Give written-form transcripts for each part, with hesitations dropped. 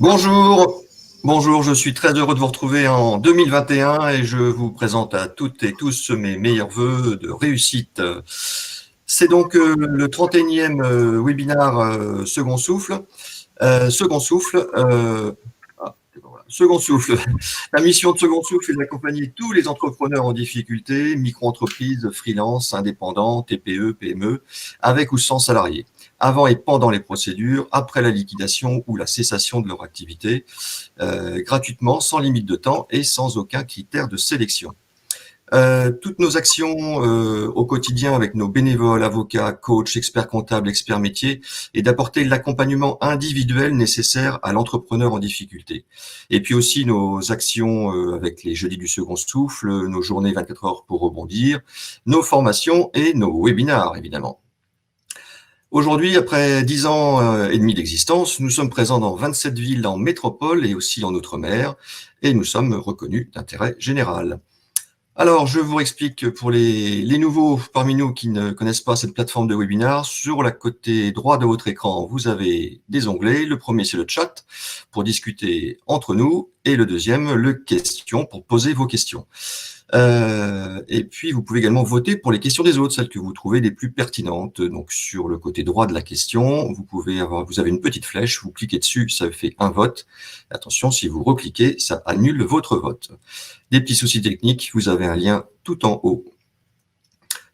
Bonjour, bonjour, je suis très heureux de vous retrouver en 2021 et je vous présente à toutes et tous mes meilleurs vœux de réussite. C'est donc le 31e webinaire Second Souffle. Second Souffle, voilà. Second Souffle. La mission de Second Souffle est d'accompagner tous les entrepreneurs en difficulté, micro-entreprises, freelance, indépendants, TPE, PME, avec ou sans salariés, avant et pendant les procédures, après la liquidation ou la cessation de leur activité, gratuitement, sans limite de temps et sans aucun critère de sélection. Toutes nos actions au quotidien avec nos bénévoles, avocats, coachs, experts comptables, experts métiers, et d'apporter l'accompagnement individuel nécessaire à l'entrepreneur en difficulté. Et puis aussi nos actions avec les jeudis du second souffle, nos journées 24 heures pour rebondir, nos formations et nos webinars, évidemment. Aujourd'hui, après 10 ans et demi d'existence, nous sommes présents dans 27 villes en métropole et aussi en outre-mer, et nous sommes reconnus d'intérêt général. Alors, je vous explique pour les nouveaux parmi nous qui ne connaissent pas cette plateforme de webinar. Sur la côté droit de votre écran, vous avez des onglets. Le premier, c'est le chat pour discuter entre nous. Et le deuxième, le question pour poser vos questions. Et puis, vous pouvez également voter pour les questions des autres, celles que vous trouvez les plus pertinentes. Donc, sur le côté droit de la question, vous avez une petite flèche, vous cliquez dessus, ça fait un vote. Attention, si vous recliquez, ça annule votre vote. Des petits soucis techniques, vous avez un lien tout en haut.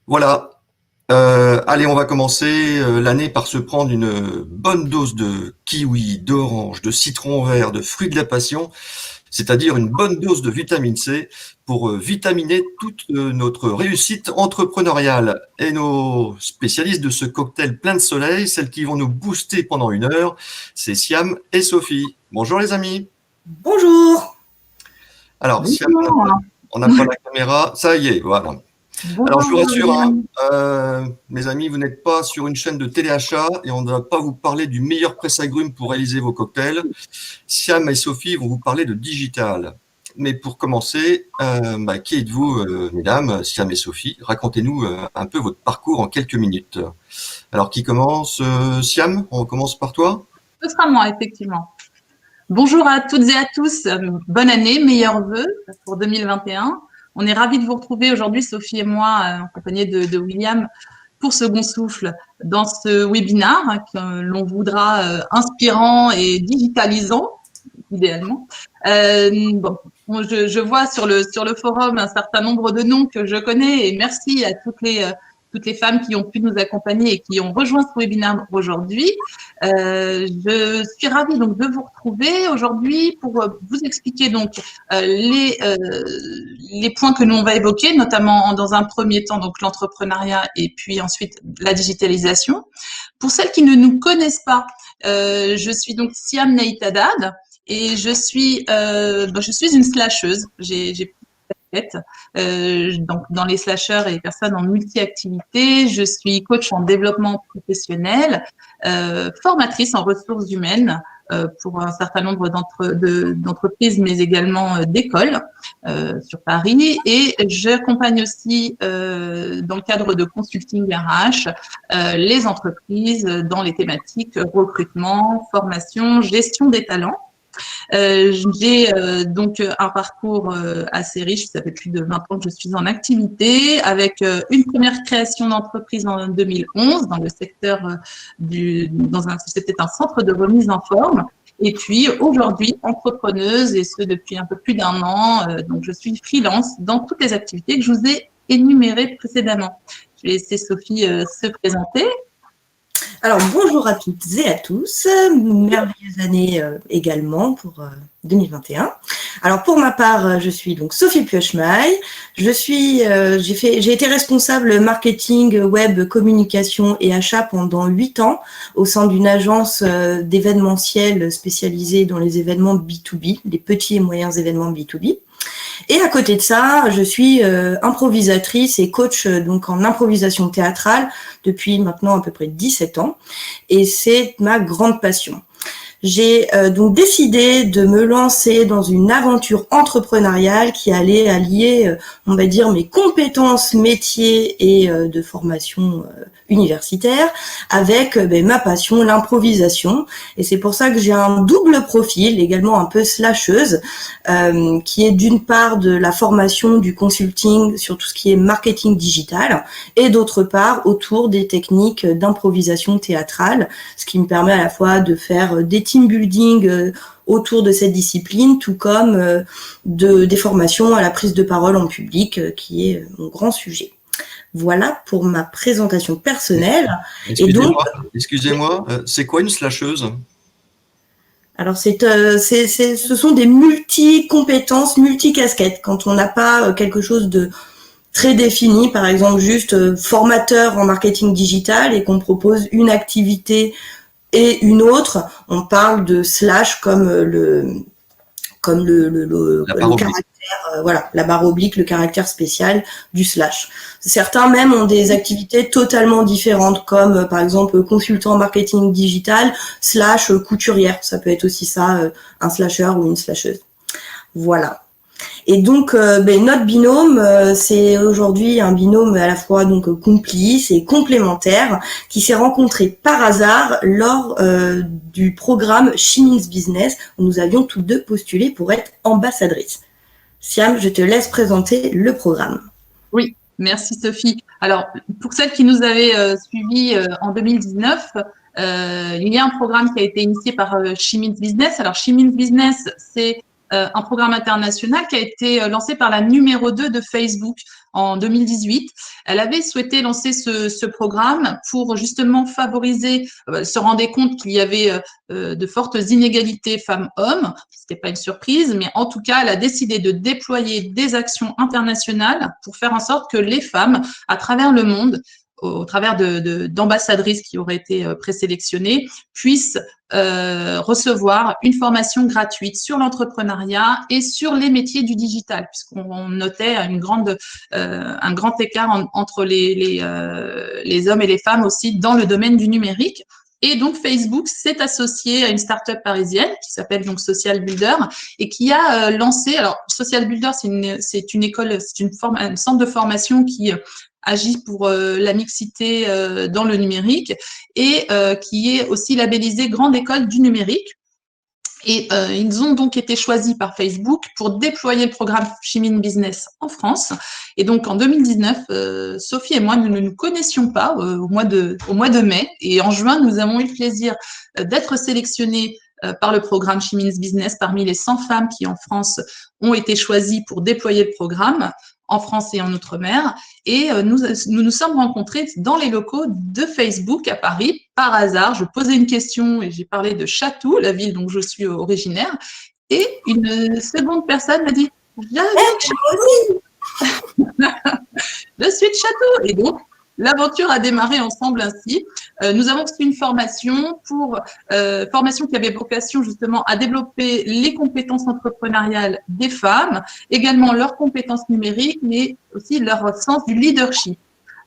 Voilà. Allez, on va commencer l'année par se prendre une bonne dose de kiwi, d'orange, de citron vert, de fruits de la passion, c'est-à-dire une bonne dose de vitamine C pour vitaminer toute notre réussite entrepreneuriale. Et nos spécialistes de ce cocktail plein de soleil, celles qui vont nous booster pendant 1 heure, c'est Siam et Sophie. Bonjour les amis. Bonjour. Alors, Siam, on n'a pas la caméra, ça y est, voilà. Bonjour. Alors, je vous rassure, mes amis, vous n'êtes pas sur une chaîne de téléachat et on ne va pas vous parler du meilleur presse-agrumes pour réaliser vos cocktails. Siam et Sophie vont vous parler de digital. Mais pour commencer, qui êtes-vous, mesdames, Siam et Sophie? Racontez-nous un peu votre parcours en quelques minutes. Alors, qui commence? Siam, on commence par toi? Ce sera moi, effectivement. Bonjour à toutes et à tous. Bonne année, meilleurs vœux pour 2021. On est ravis de vous retrouver aujourd'hui, Sophie et moi, en compagnie de William, pour Second Souffle, dans ce webinaire que l'on voudra inspirant et digitalisant, idéalement. Je vois sur le forum un certain nombre de noms que je connais et merci à toutes les femmes qui ont pu nous accompagner et qui ont rejoint ce webinaire aujourd'hui. Je suis ravie donc de vous retrouver aujourd'hui pour vous expliquer donc les points que nous on va évoquer, notamment dans un premier temps donc l'entrepreneuriat et puis ensuite la digitalisation. Pour celles qui ne nous connaissent pas, je suis donc Siam Naïtadad et je suis une slasheuse. J'ai donc dans les slasheurs et les personnes en multi-activité. Je suis coach en développement professionnel, formatrice en ressources humaines pour un certain nombre d'entreprises, mais également d'écoles sur Paris. Et j'accompagne aussi, dans le cadre de consulting RH, les entreprises dans les thématiques recrutement, formation, gestion des talents. J'ai donc un parcours assez riche, ça fait plus de 20 ans que je suis en activité, avec une première création d'entreprise en 2011 dans le secteur c'était un centre de remise en forme. Et puis aujourd'hui, entrepreneuse, et ce depuis un peu plus d'1 an. Donc je suis freelance dans toutes les activités que je vous ai énumérées précédemment. Je vais laisser Sophie se présenter. Alors, bonjour à toutes et à tous. Merveilleuse année également pour 2021. Alors, pour ma part, je suis donc Sophie Piochmaille. J'ai été responsable marketing, web, communication et achat pendant 8 ans au sein d'une agence d'événementiel spécialisée dans les événements B2B, les petits et moyens événements B2B. Et à côté de ça, je suis improvisatrice et coach donc en improvisation théâtrale depuis maintenant à peu près 17 ans. Et c'est ma grande passion. j'ai donc décidé de me lancer dans une aventure entrepreneuriale qui allait allier, on va dire, mes compétences métiers et de formation universitaire avec ma passion, l'improvisation. Et c'est pour ça que j'ai un double profil, également un peu slasheuse, qui est d'une part de la formation du consulting sur tout ce qui est marketing digital et d'autre part autour des techniques d'improvisation théâtrale, ce qui me permet à la fois de faire des team building autour de cette discipline, tout comme des formations à la prise de parole en public, qui est mon grand sujet. Voilà pour ma présentation personnelle. Excusez-moi, c'est quoi une slasheuse? Alors ce sont des multi-compétences, multi-casquettes. Quand on n'a pas quelque chose de très défini, par exemple juste formateur en marketing digital et qu'on propose une activité et une autre, on parle de slash comme le caractère, voilà, la barre oblique, le caractère spécial du slash. Certains même ont des activités totalement différentes, comme par exemple consultant en marketing digital slash couturière. Ça peut être aussi ça, un slasher ou une slasheuse. Voilà. Et donc notre binôme, c'est aujourd'hui un binôme à la fois donc complice et complémentaire qui s'est rencontré par hasard lors du programme She Means Business où nous avions toutes deux postulé pour être ambassadrices. Siam, je te laisse présenter le programme. Oui, merci Sophie. Alors pour celles qui nous avaient suivis en 2019, il y a un programme qui a été initié par She Means Business. Alors She Means Business, c'est un programme international qui a été lancé par la numéro 2 de Facebook en 2018. Elle avait souhaité lancer ce programme pour justement favoriser, se rendre compte qu'il y avait de fortes inégalités femmes-hommes, ce n'était pas une surprise, mais en tout cas, elle a décidé de déployer des actions internationales pour faire en sorte que les femmes, à travers le monde, au travers d'ambassadrices qui auraient été présélectionnées, puissent recevoir une formation gratuite sur l'entrepreneuriat et sur les métiers du digital, puisqu'on notait un grand écart entre les hommes et les femmes aussi dans le domaine du numérique. Et donc, Facebook s'est associé à une start-up parisienne qui s'appelle donc Social Builder et qui a lancé, alors Social Builder, c'est une école, c'est un centre de formation qui agit pour la mixité dans le numérique et qui est aussi labellisé Grande École du numérique. Et ils ont donc été choisis par Facebook pour déployer le programme She Means Business en France. Et donc en 2019, Sophie et moi, nous ne nous connaissions pas au mois de mai. Et en juin, nous avons eu le plaisir d'être sélectionnés par le programme She Means Business parmi les 100 femmes qui en France ont été choisies pour déployer le programme en France et en Outre-mer. Et nous sommes rencontrés dans les locaux de Facebook à Paris. Par hasard, je posais une question et j'ai parlé de Chatou, la ville dont je suis originaire. Et une seconde personne m'a dit « Je suis de Chatou !» Et donc, l'aventure a démarré ensemble ainsi. Nous avons fait une formation formation qui avait vocation justement à développer les compétences entrepreneuriales des femmes, également leurs compétences numériques, mais aussi leur sens du leadership.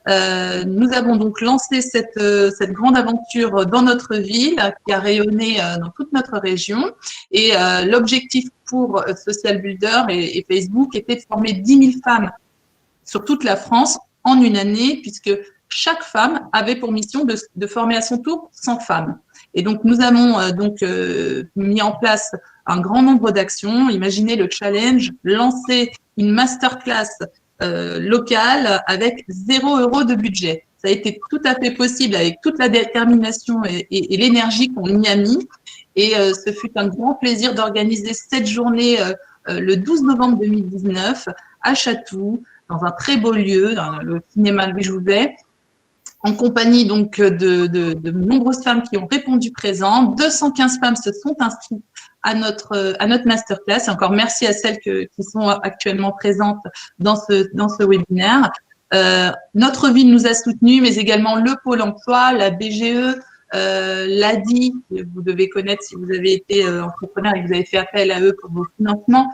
Nous avons donc lancé cette grande aventure dans notre ville qui a rayonné dans toute notre région. Et l'objectif pour Social Builder et Facebook était de former 10 000 femmes sur toute la France en une année, puisque chaque femme avait pour mission de former à son tour 100 femmes. Et donc, nous avons mis en place un grand nombre d'actions. Imaginez le challenge, lancer une masterclass locale avec 0 € de budget. Ça a été tout à fait possible avec toute la détermination et l'énergie qu'on y a mis. Et ce fut un grand plaisir d'organiser cette journée le 12 novembre 2019 à Chatou, dans un très beau lieu, dans le cinéma Louis Jouvet, en compagnie donc de nombreuses femmes qui ont répondu présent. 215 femmes se sont inscrites à notre masterclass. Et encore merci à celles qui sont actuellement présentes dans ce webinaire. Notre ville nous a soutenus, mais également le Pôle emploi, la BGE, l'ADI, que vous devez connaître si vous avez été entrepreneur et que vous avez fait appel à eux pour vos financements.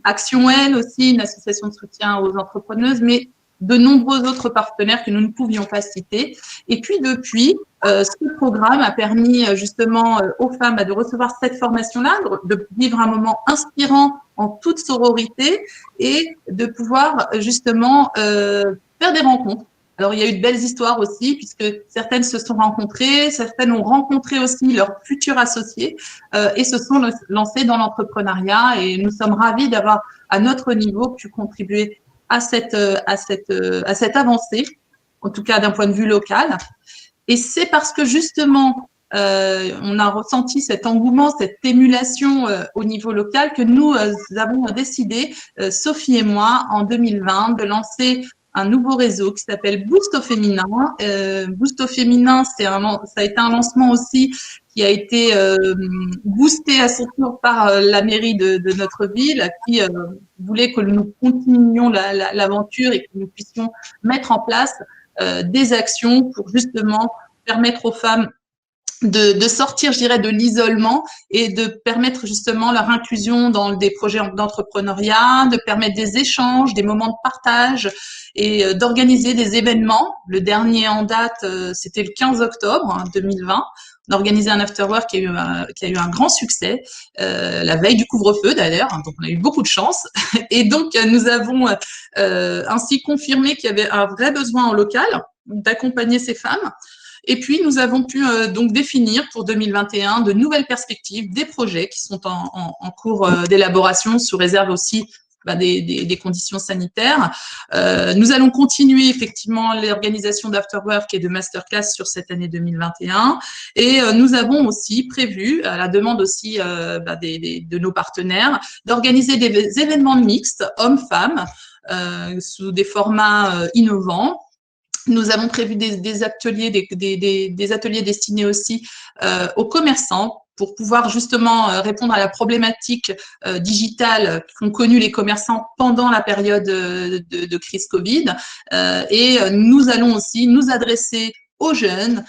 Action Elle aussi, une association de soutien aux entrepreneuses, mais de nombreux autres partenaires que nous ne pouvions pas citer. Et puis depuis, ce programme a permis justement aux femmes de recevoir cette formation-là, de vivre un moment inspirant en toute sororité et de pouvoir justement faire des rencontres. Alors, il y a eu de belles histoires aussi, puisque certaines se sont rencontrées, certaines ont rencontré aussi leurs futurs associés et se sont lancées dans l'entrepreneuriat. Et nous sommes ravis d'avoir, à notre niveau, pu contribuer à cette avancée, en tout cas d'un point de vue local. Et c'est parce que justement, on a ressenti cet engouement, cette émulation au niveau local que nous avons décidé, Sophie et moi, en 2020, de lancer un nouveau réseau qui s'appelle Boost au féminin. Boost au féminin, ça a été un lancement aussi qui a été boosté à son tour par la mairie de notre ville, qui voulait que nous continuions l'aventure et que nous puissions mettre en place des actions pour justement permettre aux femmes de sortir, je dirais, de l'isolement et de permettre justement leur inclusion dans des projets d'entrepreneuriat, de permettre des échanges, des moments de partage et d'organiser des événements. Le dernier en date, c'était le 15 octobre 2020. On a organisé un afterwork qui a eu un grand succès, la veille du couvre-feu d'ailleurs, donc on a eu beaucoup de chance. Et donc, nous avons ainsi confirmé qu'il y avait un vrai besoin en local d'accompagner ces femmes. Et puis, nous avons pu donc définir pour 2021 de nouvelles perspectives, des projets qui sont en cours d'élaboration, sous réserve aussi des conditions sanitaires. Nous allons continuer effectivement l'organisation d'afterwork et de masterclass sur cette année 2021. Et nous avons aussi prévu, à la demande aussi de nos partenaires, d'organiser des événements mixtes, hommes-femmes, sous des formats innovants. Nous avons prévu des ateliers destinés aussi aux commerçants pour pouvoir justement répondre à la problématique digitale qu'ont connue les commerçants pendant la période de crise Covid. Et nous allons aussi nous adresser aux jeunes,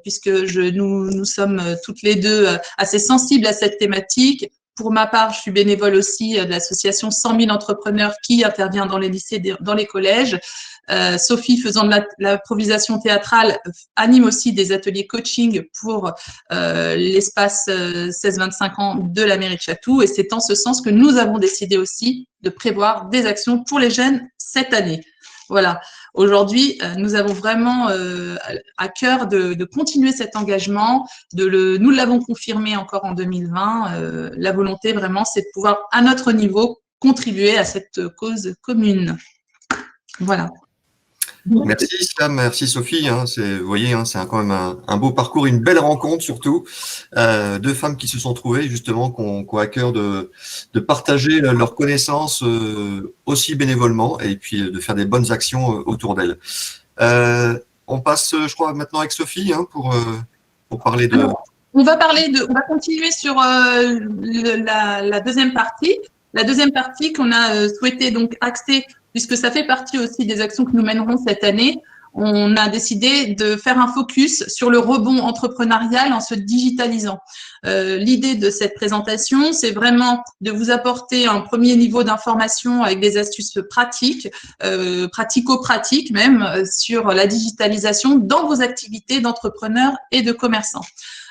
puisque nous sommes toutes les deux assez sensibles à cette thématique. Pour ma part, je suis bénévole aussi de l'association 100 000 entrepreneurs qui intervient dans les lycées, dans les collèges. Sophie, faisant de l'improvisation théâtrale, anime aussi des ateliers coaching pour l'espace 16-25 ans de la mairie de Chatou. Et c'est en ce sens que nous avons décidé aussi de prévoir des actions pour les jeunes cette année. Voilà. Aujourd'hui, nous avons vraiment à cœur de continuer cet engagement. Nous l'avons confirmé encore en 2020. La volonté vraiment, c'est de pouvoir, à notre niveau, contribuer à cette cause commune. Voilà. Merci Sam, merci Sophie. Vous voyez, c'est quand même un beau parcours, une belle rencontre surtout. Deux femmes qui se sont trouvées justement, qui ont à cœur de partager leurs connaissances aussi bénévolement et puis de faire des bonnes actions autour d'elles. On passe, je crois, maintenant avec Sophie pour parler de… Alors, on va continuer sur la deuxième partie. La deuxième partie qu'on a souhaité donc axer, puisque ça fait partie aussi des actions que nous mènerons cette année. On a décidé de faire un focus sur le rebond entrepreneurial en se digitalisant. L'idée de cette présentation, c'est vraiment de vous apporter un premier niveau d'information avec des astuces pratiques, pratico-pratiques même, sur la digitalisation dans vos activités d'entrepreneurs et de commerçants.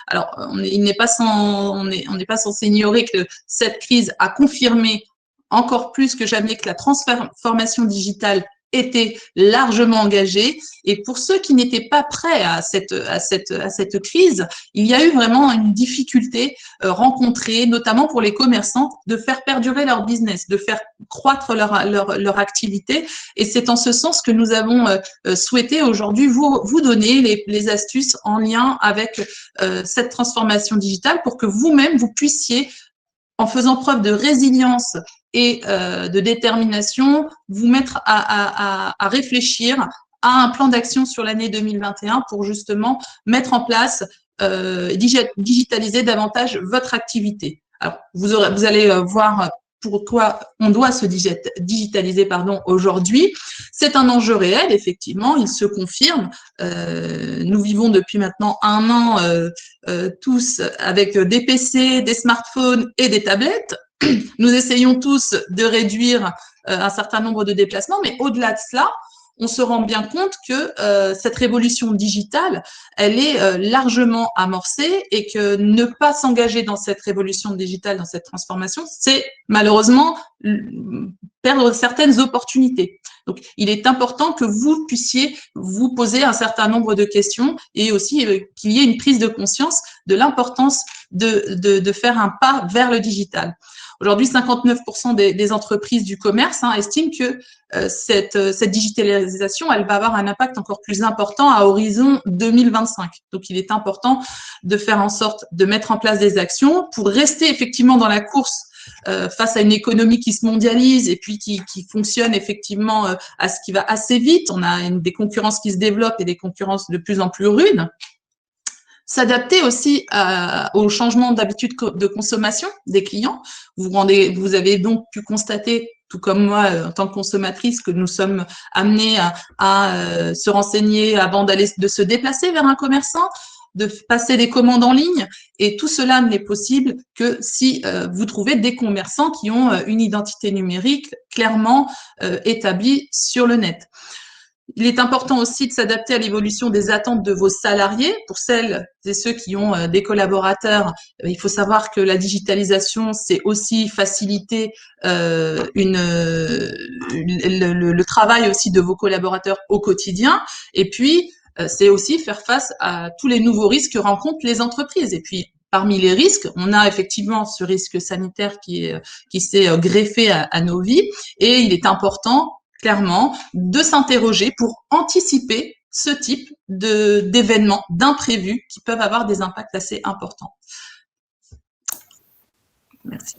Alors, on n'est pas censé ignorer que cette crise a confirmé encore plus que jamais que la transformation digitale était largement engagée. Et pour ceux qui n'étaient pas prêts à cette crise, il y a eu vraiment une difficulté rencontrée, notamment pour les commerçants, de faire perdurer leur business, de faire croître leur activité. Et c'est en ce sens que nous avons souhaité aujourd'hui vous donner les astuces en lien avec cette transformation digitale pour que vous-même, vous puissiez, en faisant preuve de résilience et de détermination, vous mettre à réfléchir à un plan d'action sur l'année 2021 pour justement mettre en place, digitaliser davantage votre activité. Alors, vous allez voir pourquoi on doit se digitaliser aujourd'hui. C'est un enjeu réel, effectivement, il se confirme. Nous vivons depuis maintenant 1 an tous avec des PC, des smartphones et des tablettes. Nous essayons tous de réduire un certain nombre de déplacements, mais au-delà de cela, on se rend bien compte que cette révolution digitale, elle est largement amorcée et que ne pas s'engager dans cette révolution digitale, dans cette transformation, c'est malheureusement perdre certaines opportunités. Donc, il est important que vous puissiez vous poser un certain nombre de questions et aussi qu'il y ait une prise de conscience de l'importance de faire un pas vers le digital. Aujourd'hui, 59% des entreprises du commerce estiment que cette digitalisation, elle va avoir un impact encore plus important à horizon 2025. Donc, il est important de faire en sorte de mettre en place des actions pour rester effectivement dans la course face à une économie qui se mondialise et puis qui fonctionne effectivement à ce qui va assez vite. On a des concurrences qui se développent et des concurrences de plus en plus rudes. S'adapter aussi au changement d'habitude de consommation des clients. Vous avez donc pu constater, tout comme moi, en tant que consommatrice, que nous sommes amenés à se renseigner avant de se déplacer vers un commerçant, de passer des commandes en ligne. Et tout cela n'est possible que si vous trouvez des commerçants qui ont une identité numérique clairement établie sur le net. Il est important aussi de s'adapter à l'évolution des attentes de vos salariés. Pour celles et ceux qui ont des collaborateurs, il faut savoir que la digitalisation, c'est aussi faciliter le travail aussi de vos collaborateurs au quotidien. Et puis, c'est aussi faire face à tous les nouveaux risques que rencontrent les entreprises. Et puis, parmi les risques, on a effectivement ce risque sanitaire qui s'est greffé à nos vies. Et il est important clairement, de s'interroger pour anticiper ce type d'événements, d'imprévus qui peuvent avoir des impacts assez importants. Merci.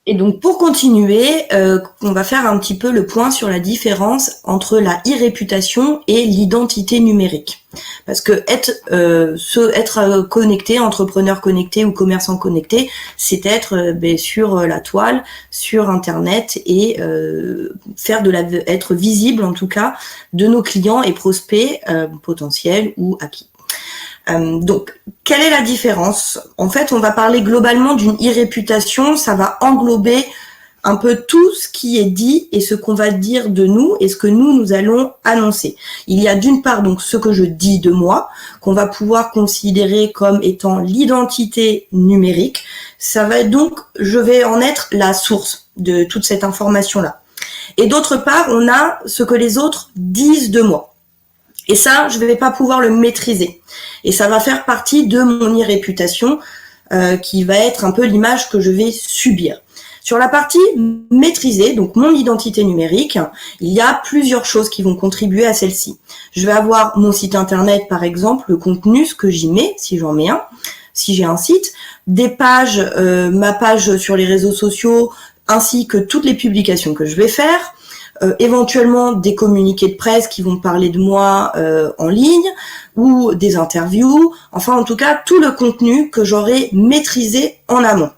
Et donc, pour continuer, on va faire un petit peu le point sur la différence entre la e-réputation et l'identité numérique. Parce que être connecté, entrepreneur connecté ou commerçant connecté, c'est être sur la toile, sur Internet et être visible en tout cas de nos clients et prospects potentiels ou acquis. Donc, quelle est la différence? En fait, on va parler globalement d'une e-réputation. Ça va englober un peu tout ce qui est dit et ce qu'on va dire de nous et ce que nous allons annoncer. Il y a d'une part donc ce que je dis de moi, qu'on va pouvoir considérer comme étant l'identité numérique. Ça va être donc, je vais en être la source de toute cette information-là. Et d'autre part, on a ce que les autres disent de moi. Et ça, je ne vais pas pouvoir le maîtriser. Et ça va faire partie de mon e-réputation qui va être un peu l'image que je vais subir. Sur la partie maîtrisée, donc mon identité numérique, il y a plusieurs choses qui vont contribuer à celle-ci. Je vais avoir mon site internet, par exemple, le contenu, ce que j'y mets, si j'en mets un, si j'ai un site, des pages, ma page sur les réseaux sociaux, ainsi que toutes les publications que je vais faire, éventuellement des communiqués de presse qui vont parler de moi en ligne ou des interviews, enfin en tout cas tout le contenu que j'aurai maîtrisé en amont.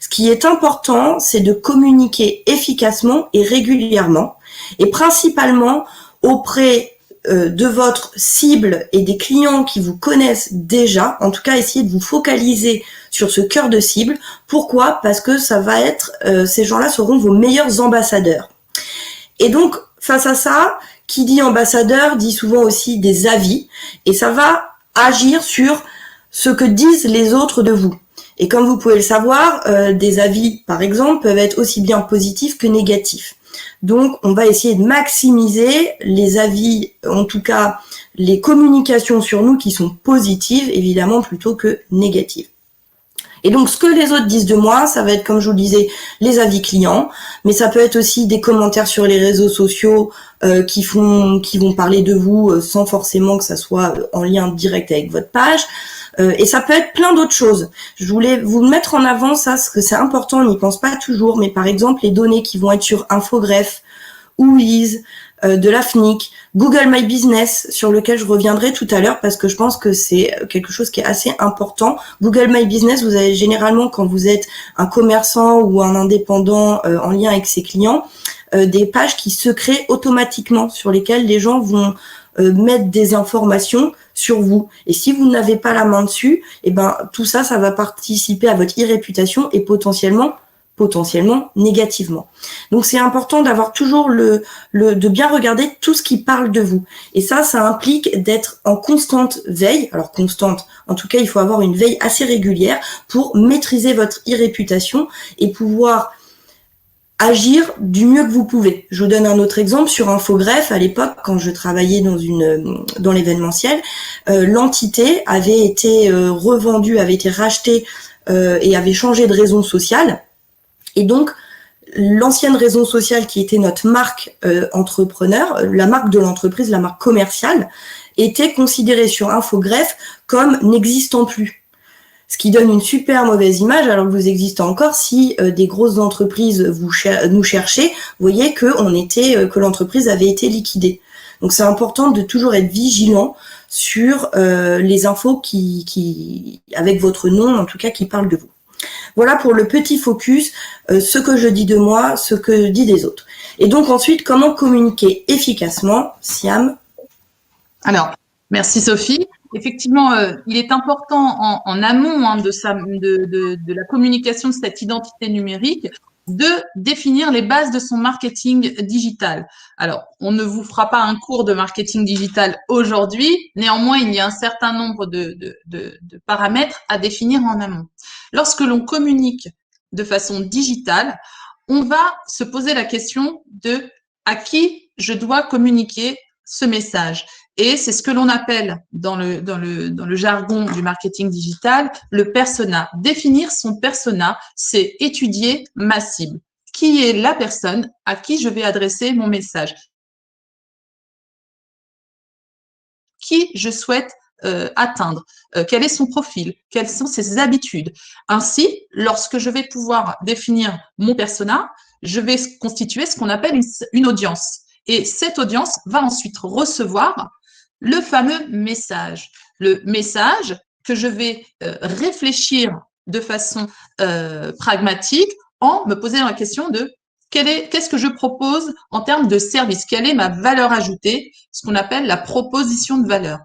Ce qui est important, c'est de communiquer efficacement et régulièrement et principalement auprès de votre cible et des clients qui vous connaissent déjà. En tout cas, essayez de vous focaliser sur ce cœur de cible. Pourquoi? Parce que ça va être, ces gens-là seront vos meilleurs ambassadeurs. Et donc, face à ça, qui dit ambassadeur dit souvent aussi des avis, et ça va agir sur ce que disent les autres de vous. Et comme vous pouvez le savoir, des avis, par exemple, peuvent être aussi bien positifs que négatifs. Donc, on va essayer de maximiser les avis, en tout cas les communications sur nous qui sont positives, évidemment, plutôt que négatives. Et donc, ce que les autres disent de moi, ça va être, comme je vous le disais, les avis clients, mais ça peut être aussi des commentaires sur les réseaux sociaux qui vont parler de vous sans forcément que ça soit en lien direct avec votre page. Et ça peut être plein d'autres choses. Je voulais vous mettre en avant ça, parce que c'est important, on n'y pense pas toujours, mais par exemple, les données qui vont être sur Infogreffe, Whois, de la FNIC, Google My Business, sur lequel je reviendrai tout à l'heure parce que je pense que c'est quelque chose qui est assez important. Google My Business, vous avez généralement, quand vous êtes un commerçant ou un indépendant en lien avec ses clients, des pages qui se créent automatiquement, sur lesquelles les gens vont mettre des informations sur vous. Et si vous n'avez pas la main dessus, eh ben tout ça, ça va participer à votre e-réputation et potentiellement potentiellement négativement. Donc c'est important d'avoir toujours de bien regarder tout ce qui parle de vous. Et ça implique d'être en constante veille. Alors constante, en tout cas, il faut avoir une veille assez régulière pour maîtriser votre e-réputation et pouvoir agir du mieux que vous pouvez. Je vous donne un autre exemple sur Infogreffe. À l'époque, quand je travaillais dans l'événementiel, l'entité avait été revendue, avait été rachetée et avait changé de raison sociale. Et donc, l'ancienne raison sociale qui était notre marque entrepreneur, la marque de l'entreprise, la marque commerciale, était considérée sur Infogreffe comme n'existant plus. Ce qui donne une super mauvaise image alors que vous existez encore. Si des grosses entreprises nous cherchaient, vous voyez que l'entreprise avait été liquidée. Donc c'est important de toujours être vigilant sur les infos qui avec votre nom en tout cas qui parlent de vous. Voilà pour le petit focus, ce que je dis de moi, ce que je dis des autres. Et donc ensuite, comment communiquer efficacement, Siam? Alors, merci Sophie. Effectivement, il est important en amont de la communication de cette identité numérique de définir les bases de son marketing digital. Alors, on ne vous fera pas un cours de marketing digital aujourd'hui. Néanmoins, il y a un certain nombre de paramètres à définir en amont. Lorsque l'on communique de façon digitale, on va se poser la question de à qui je dois communiquer ce message. Et c'est ce que l'on appelle dans le jargon du marketing digital le persona. Définir son persona, c'est étudier ma cible. Qui est la personne à qui je vais adresser mon message? Qui je souhaite atteindre? Quel est son profil? Quelles sont ses habitudes? Ainsi, lorsque je vais pouvoir définir mon persona, je vais constituer ce qu'on appelle une audience. Et cette audience va ensuite recevoir le fameux message. Le message que je vais réfléchir de façon pragmatique en me posant la question de qu'est-ce que je propose en termes de service? Quelle est ma valeur ajoutée? Ce qu'on appelle la proposition de valeur.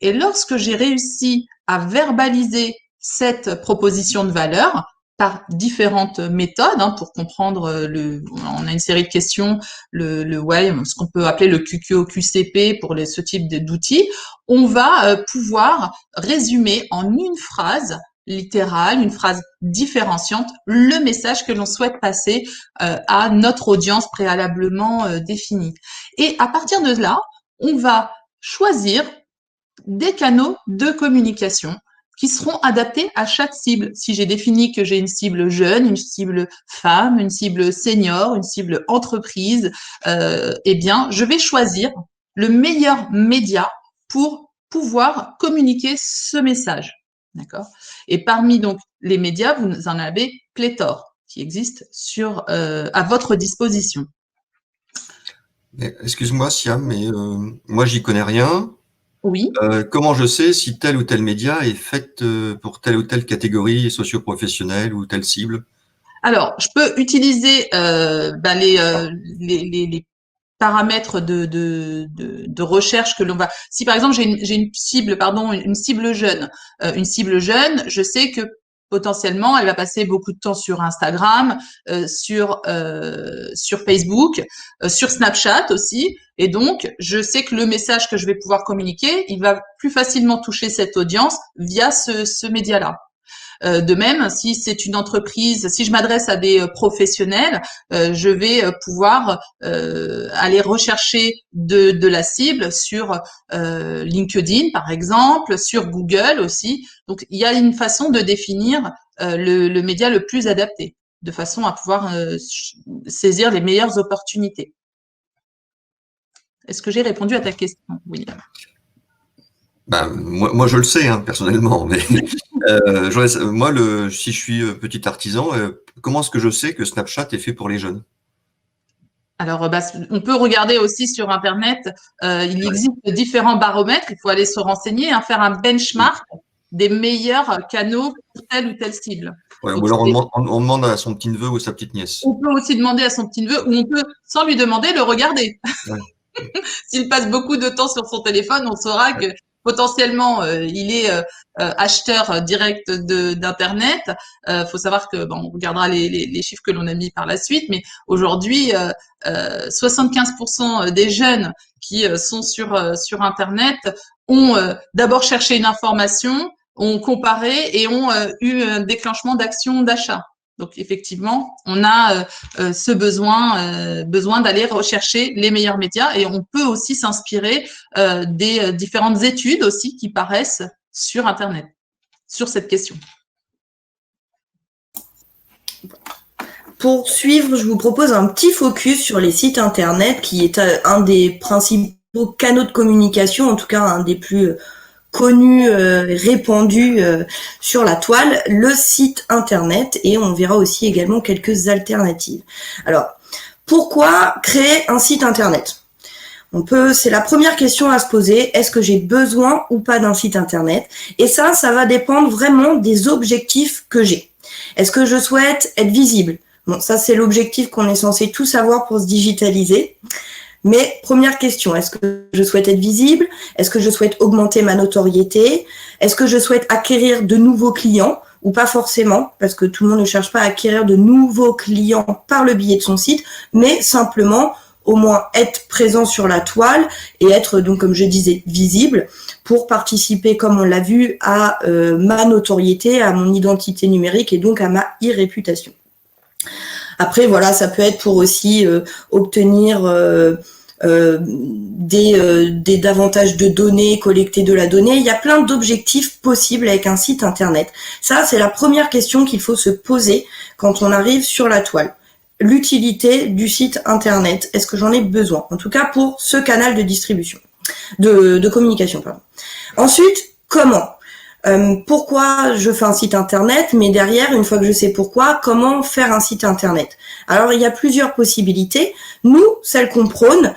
Et lorsque j'ai réussi à verbaliser cette proposition de valeur par différentes méthodes pour comprendre on a une série de questions, ce qu'on peut appeler le QQOQCP pour ce type d'outils, on va pouvoir résumer en une phrase littérale, une phrase différenciante, le message que l'on souhaite passer à notre audience préalablement définie. Et à partir de là, on va choisir des canaux de communication qui seront adaptés à chaque cible. Si j'ai défini que j'ai une cible jeune, une cible femme, une cible senior, une cible entreprise, eh bien, je vais choisir le meilleur média pour pouvoir communiquer ce message. D'accord? Et parmi donc les médias, vous en avez pléthore qui existent à votre disposition. Excuse-moi, Siam, mais moi, j'y connais rien. Oui. Comment je sais si tel ou tel média est fait pour telle ou telle catégorie socio-professionnelle ou telle cible? Alors, je peux utiliser les paramètres de recherche que l'on va. Si par exemple j'ai une cible, une cible jeune, je sais que potentiellement elle va passer beaucoup de temps sur Instagram, sur Facebook, sur Snapchat aussi, et donc je sais que le message que je vais pouvoir communiquer, il va plus facilement toucher cette audience via ce média-là. De même, si c'est une entreprise, si je m'adresse à des professionnels, je vais pouvoir aller rechercher de la cible sur LinkedIn, par exemple, sur Google aussi. Donc, il y a une façon de définir le média le plus adapté, de façon à pouvoir saisir les meilleures opportunités. Est-ce que j'ai répondu à ta question, William? Moi, je le sais, personnellement, mais moi, si je suis petit artisan, comment est-ce que je sais que Snapchat est fait pour les jeunes? Alors, on peut regarder aussi sur Internet, il existe différents baromètres, il faut aller se renseigner, faire un benchmark des meilleurs canaux pour telle ou telle cible. Ouais, ou alors on demande à son petit-neveu ou sa petite-nièce. On peut aussi demander à son petit-neveu, ou on peut, sans lui demander, le regarder. Ouais. S'il passe beaucoup de temps sur son téléphone, on saura que potentiellement il est acheteur direct d'internet. Faut savoir que on regardera les chiffres que l'on a mis par la suite, mais aujourd'hui 75% des jeunes qui sont sur internet ont d'abord cherché une information, ont comparé et ont eu un déclenchement d'action d'achat. Donc effectivement, on a ce besoin d'aller rechercher les meilleurs médias et on peut aussi s'inspirer des différentes études aussi qui paraissent sur Internet, sur cette question. Pour suivre, je vous propose un petit focus sur les sites Internet qui est un des principaux canaux de communication, en tout cas un des plus connu, répandu sur la toile, le site internet, et on verra aussi également quelques alternatives. Alors, pourquoi créer un site internet ? C'est la première question à se poser, est-ce que j'ai besoin ou pas d'un site internet ? Et ça va dépendre vraiment des objectifs que j'ai. Est-ce que je souhaite être visible ? Bon, ça c'est l'objectif qu'on est censé tous avoir pour se digitaliser. Mais première question, est-ce que je souhaite être visible ? Est-ce que je souhaite augmenter ma notoriété ? Est-ce que je souhaite acquérir de nouveaux clients ou pas forcément ? Parce que tout le monde ne cherche pas à acquérir de nouveaux clients par le biais de son site, mais simplement au moins être présent sur la toile et être, donc comme je disais, visible pour participer, comme on l'a vu, à ma notoriété, à mon identité numérique et donc à ma e-réputation. Après, voilà, ça peut être pour aussi obtenir davantage de données, collecter de la donnée. Il y a plein d'objectifs possibles avec un site internet. Ça, c'est la première question qu'il faut se poser quand on arrive sur la toile. L'utilité du site internet. Est-ce que j'en ai besoin ? En tout cas, pour ce canal de distribution, de communication, pardon. Ensuite, comment ? Pourquoi je fais un site internet, mais derrière, une fois que je sais pourquoi, comment faire un site internet ? Alors, il y a plusieurs possibilités. Nous, celles qu'on prône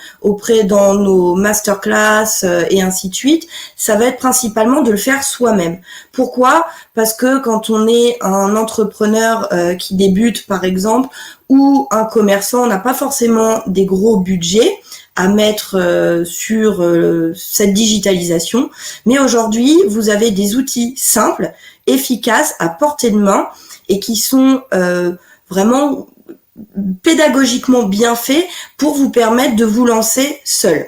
dans nos masterclass et ainsi de suite, ça va être principalement de le faire soi-même. Pourquoi ? Parce que quand on est un entrepreneur qui débute, par exemple, ou un commerçant, on n'a pas forcément des gros budgets à mettre sur cette digitalisation. Mais aujourd'hui, vous avez des outils simples, efficaces, à portée de main et qui sont vraiment pédagogiquement bien faits pour vous permettre de vous lancer seul.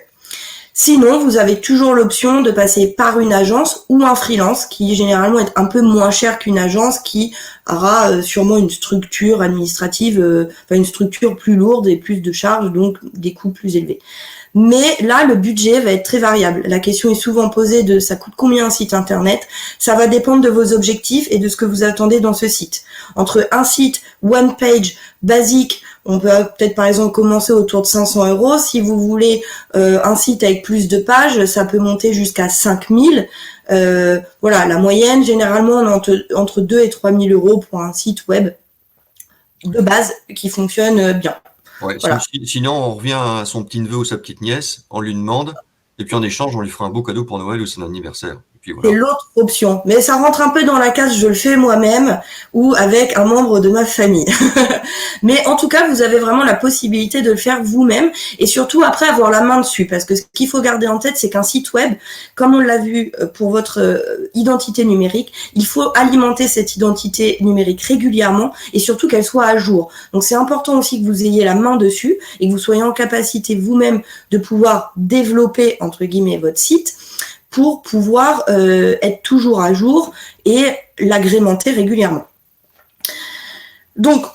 Sinon, vous avez toujours l'option de passer par une agence ou un freelance qui généralement est un peu moins cher qu'une agence qui aura sûrement une structure administrative, une structure plus lourde et plus de charges, donc des coûts plus élevés. Mais là, le budget va être très variable. La question est souvent posée de ça coûte combien un site internet ? Ça va dépendre de vos objectifs et de ce que vous attendez dans ce site. Entre un site one page basique, on peut peut-être par exemple commencer autour de 500 €. Si vous voulez un site avec plus de pages, ça peut monter jusqu'à 5000. Voilà, la moyenne, généralement, on est entre 2 et 3000 € pour un site web de base qui fonctionne bien. Ouais, Voilà. Sinon, on revient à son petit neveu ou sa petite nièce, on lui demande, et puis en échange, on lui fera un beau cadeau pour Noël ou son anniversaire. Et puis voilà. C'est l'autre option. Mais ça rentre un peu dans la case, je le fais moi-même ou avec un membre de ma famille. Mais en tout cas, vous avez vraiment la possibilité de le faire vous-même et surtout après avoir la main dessus. Parce que ce qu'il faut garder en tête, c'est qu'un site web, comme on l'a vu pour votre identité numérique, il faut alimenter cette identité numérique régulièrement et surtout qu'elle soit à jour. Donc c'est important aussi que vous ayez la main dessus et que vous soyez en capacité vous-même de pouvoir développer, entre guillemets, votre site pour pouvoir être toujours à jour et l'agrémenter régulièrement. Donc,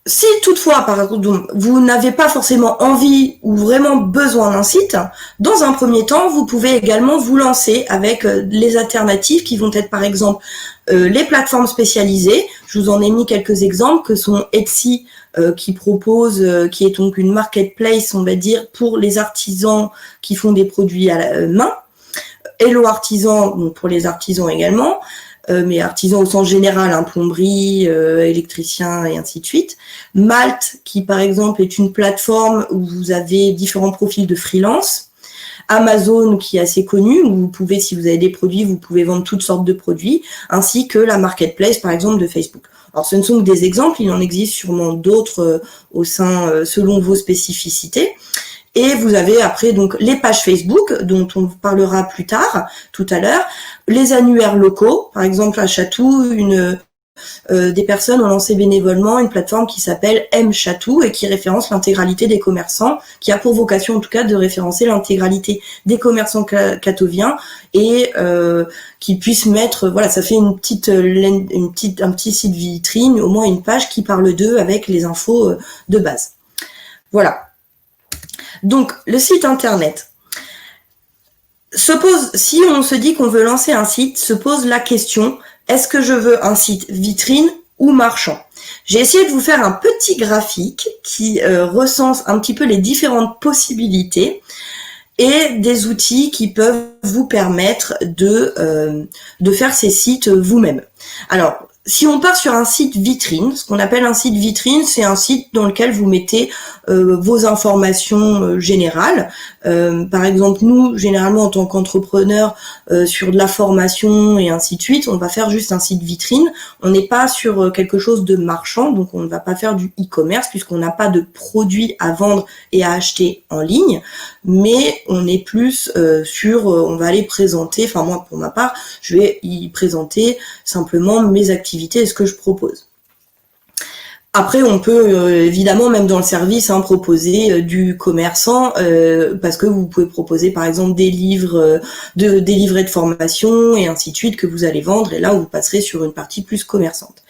si toutefois, par exemple, vous n'avez pas forcément envie ou vraiment besoin d'un site, dans un premier temps, vous pouvez également vous lancer avec les alternatives qui vont être, par exemple, les plateformes spécialisées. Je vous en ai mis quelques exemples que sont Etsy, qui propose, qui est donc une marketplace, on va dire, pour les artisans qui font des produits à la main. Hello Artisan, donc pour les artisans également, mais artisans au sens général, plomberie, électricien et ainsi de suite. Malte, qui par exemple est une plateforme où vous avez différents profils de freelance. Amazon, qui est assez connu, où vous pouvez, si vous avez des produits, vous pouvez vendre toutes sortes de produits, ainsi que la marketplace, par exemple, de Facebook. Alors, ce ne sont que des exemples, il en existe sûrement d'autres au sein, selon vos spécificités. Et vous avez après donc les pages Facebook dont on parlera plus tard, tout à l'heure, les annuaires locaux, par exemple à Chatou, des personnes ont lancé bénévolement une plateforme qui s'appelle M-Chatou et qui référence l'intégralité des commerçants, qui a pour vocation en tout cas de référencer l'intégralité des commerçants catoviens et qui puisse mettre, voilà, ça fait un petit site vitrine, au moins une page qui parle d'eux avec les infos de base. Voilà. Donc le site internet. Si on se dit qu'on veut lancer un site, se pose la question: est-ce que je veux un site vitrine ou marchand? J'ai essayé de vous faire un petit graphique qui recense un petit peu les différentes possibilités et des outils qui peuvent vous permettre de faire ces sites vous-même. Alors, si on part sur un site vitrine, ce qu'on appelle un site vitrine, c'est un site dans lequel vous mettez vos informations générales. Par exemple, nous, généralement, en tant qu'entrepreneur, sur de la formation et ainsi de suite, on va faire juste un site vitrine. On n'est pas sur quelque chose de marchand, donc on ne va pas faire du e-commerce puisqu'on n'a pas de produits à vendre et à acheter en ligne, mais on est plus on va aller présenter, enfin moi, pour ma part, je vais y présenter simplement mes activités et ce que je propose. Après, on peut évidemment, même dans le service, proposer du commerçant, parce que vous pouvez proposer par exemple des livres, des livrets de formation et ainsi de suite que vous allez vendre, et là vous passerez sur une partie plus commerçante.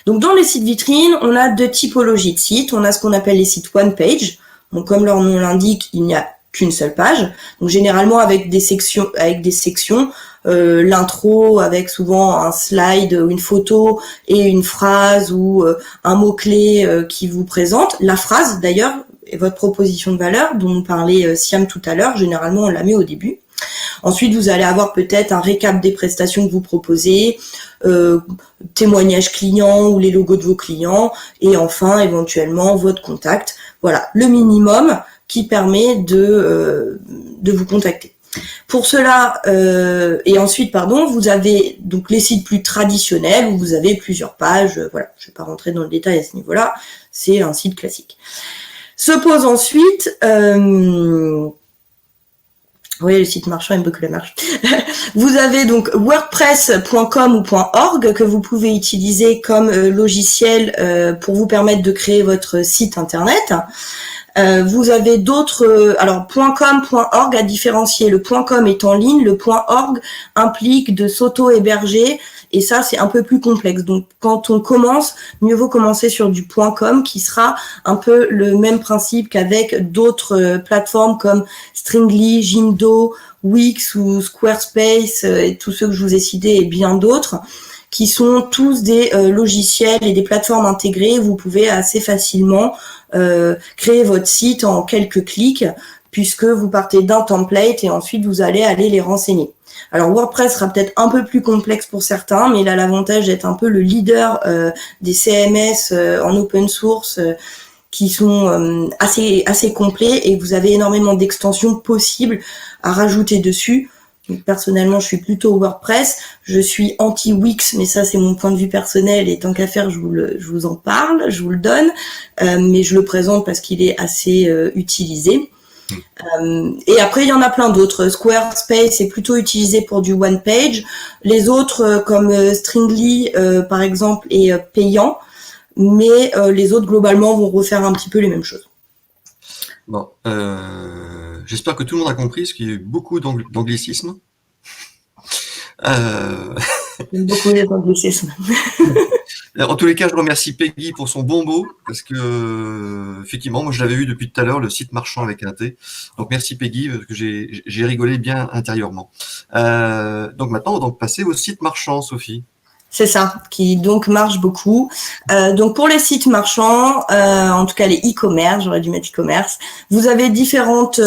Donc dans les sites vitrines, on a deux typologies de sites. On a ce qu'on appelle les sites one page. Donc comme leur nom l'indique, il n'y a qu'une seule page. Donc généralement avec des sections, l'intro avec souvent un slide, une photo et une phrase ou un mot-clé qui vous présente. La phrase d'ailleurs est votre proposition de valeur dont nous parlait Siam tout à l'heure. Généralement on la met au début. Ensuite, vous allez avoir peut-être un récap des prestations que vous proposez, témoignages clients ou les logos de vos clients, et enfin, éventuellement, votre contact. Voilà, le minimum qui permet de vous contacter. Pour cela, vous avez donc les sites plus traditionnels où vous avez plusieurs pages. Voilà, je ne vais pas rentrer dans le détail à ce niveau-là. C'est un site classique. Se pose ensuite... oui, le site marchand aime beaucoup la marche. Vous avez donc wordpress.com ou .org que vous pouvez utiliser comme logiciel pour vous permettre de créer votre site internet. Vous avez d'autres... .com, .org à différencier. Le .com est en ligne, le .org implique de s'auto-héberger et ça, c'est un peu plus complexe. Donc, quand on commence, mieux vaut commencer sur du .com qui sera un peu le même principe qu'avec d'autres plateformes comme Stringly, Jimdo, Wix ou Squarespace et tous ceux que je vous ai cités et bien d'autres qui sont tous des logiciels et des plateformes intégrées. Vous pouvez assez facilement créer votre site en quelques clics puisque vous partez d'un template et ensuite vous allez aller les renseigner. Alors WordPress sera peut-être un peu plus complexe pour certains, mais il a l'avantage d'être un peu le leader des CMS en open source qui sont assez complets et vous avez énormément d'extensions possibles à rajouter dessus. Donc, personnellement, je suis plutôt WordPress. Je suis anti-Wix, mais ça, c'est mon point de vue personnel. Et tant qu'à faire, je vous en parle, je vous le donne. Mais je le présente parce qu'il est assez utilisé. Et après, il y en a plein d'autres. Squarespace est plutôt utilisé pour du one page. Les autres, comme Stringly, par exemple, est payant. Mais les autres, globalement, vont refaire un petit peu les mêmes choses. Bon, j'espère que tout le monde a compris, parce qu'il y a eu beaucoup d'anglicismes. J'aime beaucoup les anglicismes. En tous les cas, je remercie Peggy pour son bon mot, parce que effectivement, moi je l'avais vu depuis tout à l'heure, le site marchand avec un T. Donc merci Peggy, parce que j'ai rigolé bien intérieurement. Donc maintenant, on va donc passer au site marchand, Sophie. C'est ça, qui donc marche beaucoup. Donc pour les sites marchands, en tout cas les e-commerce, j'aurais dû mettre e-commerce, vous avez différentes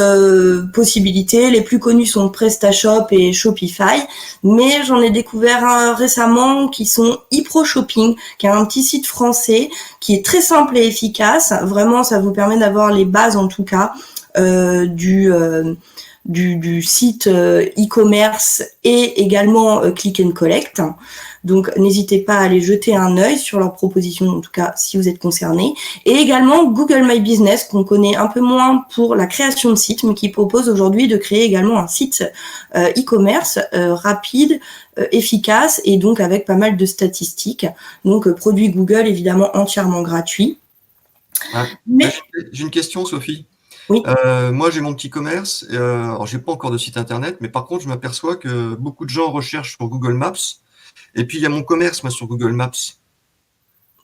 possibilités. Les plus connus sont PrestaShop et Shopify, mais j'en ai découvert récemment qui sont eProShopping, qui est un petit site français qui est très simple et efficace. Vraiment, ça vous permet d'avoir les bases en tout cas du site e-commerce et également click and collect. Donc, n'hésitez pas à aller jeter un œil sur leurs propositions, en tout cas, si vous êtes concerné. Et également Google My Business, qu'on connaît un peu moins pour la création de sites, mais qui propose aujourd'hui de créer également un site e-commerce rapide, efficace, et donc avec pas mal de statistiques. Donc, produit Google, évidemment, entièrement gratuit. Ah, mais... J'ai une question, Sophie. Oui. Moi, j'ai mon petit commerce. Alors, j'ai pas encore de site internet, mais par contre, je m'aperçois que beaucoup de gens recherchent sur Google Maps. Et puis, il y a mon commerce, moi, sur Google Maps.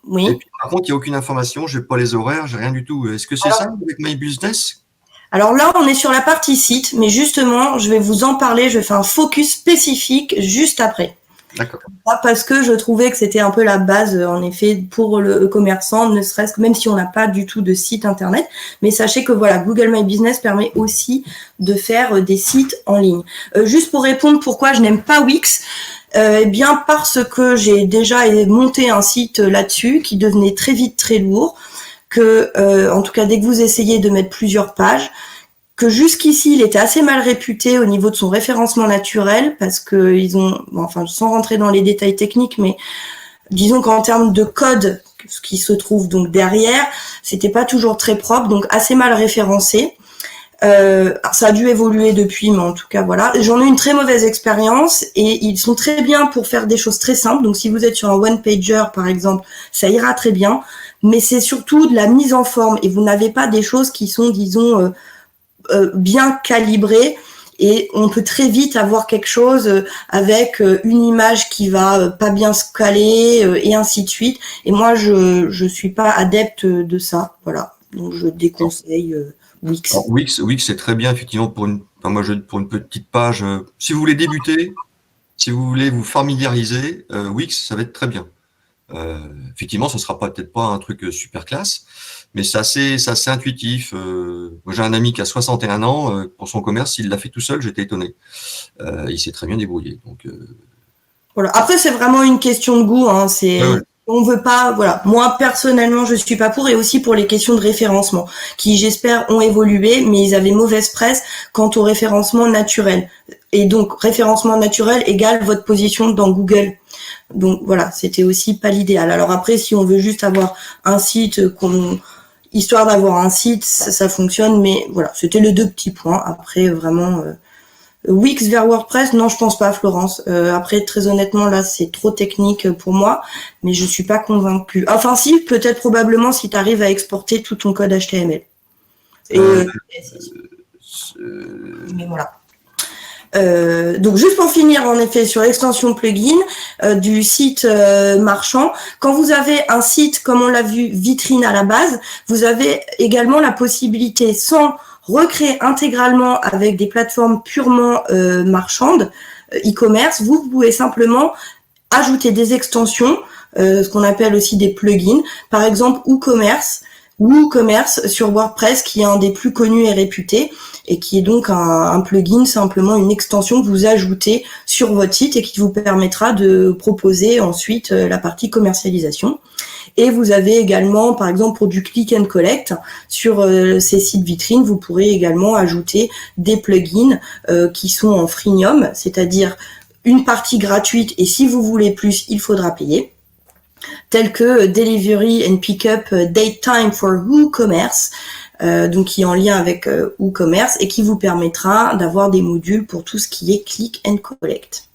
Oui. Et puis, par contre, il n'y a aucune information. Je n'ai pas les horaires, j'ai rien du tout. Est-ce que c'est ça avec My Business? Alors là, on est sur la partie site, mais justement, je vais vous en parler. Je fais un focus spécifique juste après. D'accord. Parce que je trouvais que c'était un peu la base, en effet, pour le commerçant, ne serait-ce que même si on n'a pas du tout de site internet. Mais sachez que voilà, Google My Business permet aussi de faire des sites en ligne. Juste pour répondre pourquoi je n'aime pas Wix, eh bien parce que j'ai déjà monté un site là-dessus qui devenait très vite très lourd, que en tout cas dès que vous essayez de mettre plusieurs pages, que jusqu'ici il était assez mal réputé au niveau de son référencement naturel, parce que ils ont, enfin sans rentrer dans les détails techniques, mais disons qu'en termes de code, ce qui se trouve donc derrière, c'était pas toujours très propre, donc assez mal référencé. Ça a dû évoluer depuis, mais en tout cas voilà. J'en ai une très mauvaise expérience et ils sont très bien pour faire des choses très simples. Donc si vous êtes sur un one-pager par exemple, ça ira très bien. Mais c'est surtout de la mise en forme et vous n'avez pas des choses qui sont, disons, bien calibrées. Et on peut très vite avoir quelque chose avec une image qui va pas bien se caler et ainsi de suite. Et moi, je suis pas adepte de ça. Voilà. Donc je déconseille Wix. Alors, Wix, c'est très bien, effectivement, pour une petite page. Si vous voulez débuter, si vous voulez vous familiariser, Wix, ça va être très bien. Effectivement, ce sera peut-être pas un truc super classe, mais c'est assez intuitif. Moi, j'ai un ami qui a 61 ans, pour son commerce, il l'a fait tout seul, j'étais étonné. Il s'est très bien débrouillé. Donc, voilà. Après, c'est vraiment une question de goût. Hein. Ouais. On veut pas, voilà. Moi, personnellement, je suis pas pour, et aussi pour les questions de référencement, qui, j'espère, ont évolué, mais ils avaient mauvaise presse quant au référencement naturel. Et donc, référencement naturel égale votre position dans Google. Donc, voilà, c'était aussi pas l'idéal. Alors après, si on veut juste avoir un site, histoire d'avoir un site, ça fonctionne, mais voilà, c'était les deux petits points. Après, vraiment, Wix vers WordPress, non, je pense pas, Florence. Après, très honnêtement, là, c'est trop technique pour moi, mais je suis pas convaincue. Enfin, si, peut-être probablement si tu arrives à exporter tout ton code HTML. Mais voilà. Donc juste pour finir en effet sur l'extension plugin du site marchand, quand vous avez un site comme on l'a vu vitrine à la base, vous avez également la possibilité, sans recréer intégralement avec des plateformes purement marchandes, e-commerce, vous pouvez simplement ajouter des extensions, ce qu'on appelle aussi des plugins, par exemple WooCommerce sur WordPress, qui est un des plus connus et réputés, et qui est donc un plugin, simplement une extension que vous ajoutez sur votre site et qui vous permettra de proposer ensuite la partie commercialisation. Et vous avez également, par exemple, pour du click and collect, sur ces sites vitrines, vous pourrez également ajouter des plugins qui sont en freemium, c'est-à-dire une partie gratuite, et si vous voulez plus, il faudra payer, tels que Delivery and Pickup Date Time for WooCommerce, donc qui est en lien avec WooCommerce et qui vous permettra d'avoir des modules pour tout ce qui est click and collect.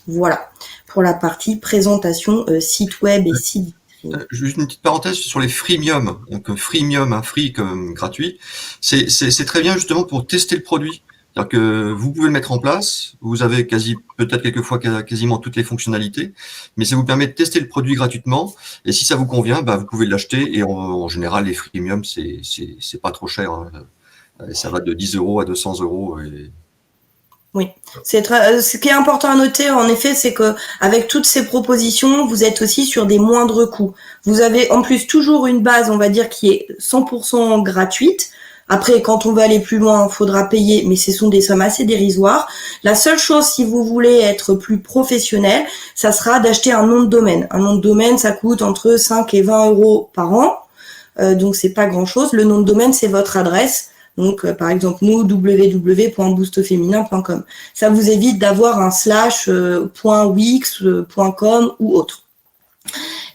Voilà, pour la partie présentation site web et site vitrine. Juste une petite parenthèse sur les freemium. Donc freemium, un free comme gratuit, c'est très bien justement pour tester le produit. C'est-à-dire que vous pouvez le mettre en place, vous avez peut-être quelquefois quasiment toutes les fonctionnalités, mais ça vous permet de tester le produit gratuitement, et si ça vous convient, bah, vous pouvez l'acheter, et en général, les freemium, c'est pas trop cher, hein. Ça va de 10 € à 200 €. Oui, ce qui est important à noter, en effet, c'est que avec toutes ces propositions, vous êtes aussi sur des moindres coûts. Vous avez en plus toujours une base, on va dire, qui est 100% gratuite. Après, quand on va aller plus loin, il faudra payer, mais ce sont des sommes assez dérisoires. La seule chose, si vous voulez être plus professionnel, ça sera d'acheter un nom de domaine. Un nom de domaine, ça coûte entre 5 et 20 € par an, donc c'est pas grand-chose. Le nom de domaine, c'est votre adresse. Donc, par exemple, nous, www.boostfeminin.com. Ça vous évite d'avoir un /.wix, .com ou autre.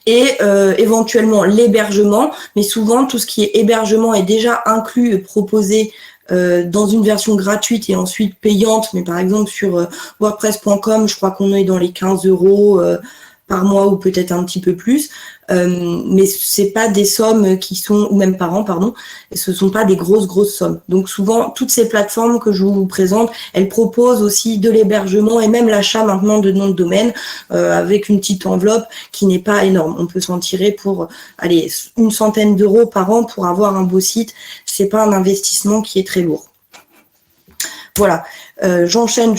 Et éventuellement l'hébergement, mais souvent tout ce qui est hébergement est déjà inclus et proposé dans une version gratuite et ensuite payante, mais par exemple sur wordpress.com, je crois qu'on est dans les 15 € par mois ou peut-être un petit peu plus, mais c'est pas des sommes qui sont, ou même par an, pardon, ce sont pas des grosses sommes. Donc souvent, toutes ces plateformes que je vous présente, elles proposent aussi de l'hébergement et même l'achat maintenant de noms de domaine avec une petite enveloppe qui n'est pas énorme. On peut s'en tirer pour, allez, une centaine d'euros par an pour avoir un beau site. C'est pas un investissement qui est très lourd. Voilà, j'enchaîne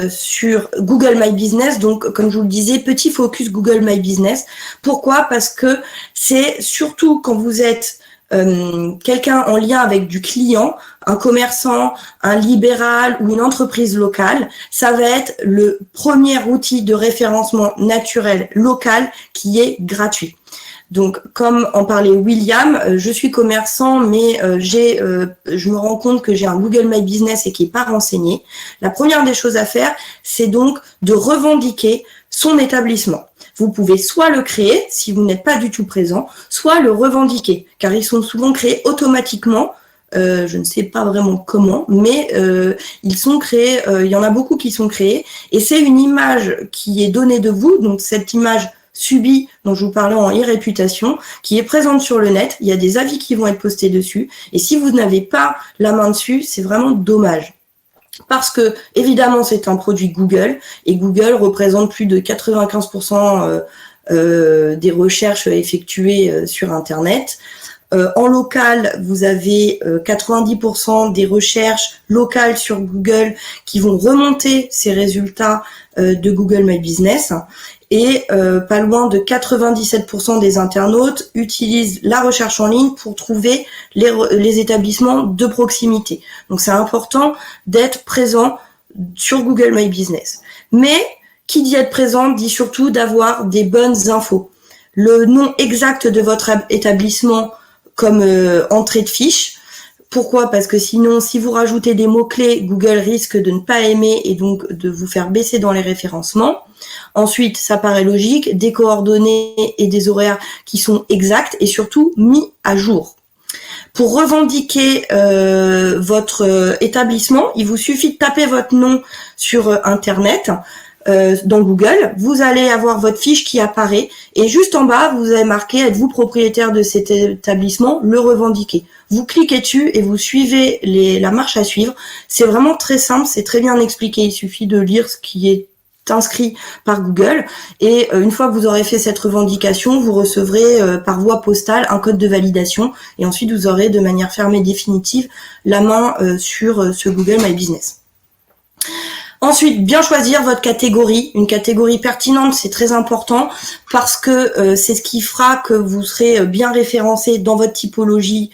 sur Google My Business. Donc, comme je vous le disais, petit focus Google My Business. Pourquoi ? Parce que c'est surtout quand vous êtes quelqu'un en lien avec du client, un commerçant, un libéral ou une entreprise locale, ça va être le premier outil de référencement naturel local qui est gratuit. Donc, comme en parlait William, je suis commerçant, mais je me rends compte que j'ai un Google My Business et qui n'est pas renseigné. La première des choses à faire, c'est donc de revendiquer son établissement. Vous pouvez soit le créer, si vous n'êtes pas du tout présent, soit le revendiquer, car ils sont souvent créés automatiquement. Je ne sais pas vraiment comment, mais ils sont créés, il y en a beaucoup qui sont créés, et c'est une image qui est donnée de vous, donc cette image subie dont je vous parlais en e-réputation, qui est présente sur le net. Il y a des avis qui vont être postés dessus. Et si vous n'avez pas la main dessus, c'est vraiment dommage. Parce que, évidemment, c'est un produit Google. Et Google représente plus de 95% des recherches effectuées sur Internet. En local, vous avez 90% des recherches locales sur Google qui vont remonter ces résultats de Google My Business. Et pas loin de 97% des internautes utilisent la recherche en ligne pour trouver les établissements de proximité. Donc c'est important d'être présent sur Google My Business. Mais qui dit être présent dit surtout d'avoir des bonnes infos. Le nom exact de votre établissement comme entrée de fiche. Pourquoi ? Parce que sinon, si vous rajoutez des mots-clés, Google risque de ne pas aimer et donc de vous faire baisser dans les référencements. Ensuite, ça paraît logique, des coordonnées et des horaires qui sont exacts et surtout mis à jour. Pour revendiquer votre établissement, il vous suffit de taper votre nom sur Internet, dans Google, vous allez avoir votre fiche qui apparaît et juste en bas, vous avez marqué « Êtes-vous propriétaire de cet établissement ? Le revendiquer ». Vous cliquez dessus et vous suivez la marche à suivre. C'est vraiment très simple, c'est très bien expliqué. Il suffit de lire ce qui est inscrit par Google et une fois que vous aurez fait cette revendication, vous recevrez par voie postale un code de validation et ensuite vous aurez de manière ferme et définitive la main sur ce Google My Business. Ensuite, bien choisir votre catégorie. Une catégorie pertinente, c'est très important parce que c'est ce qui fera que vous serez bien référencé dans votre typologie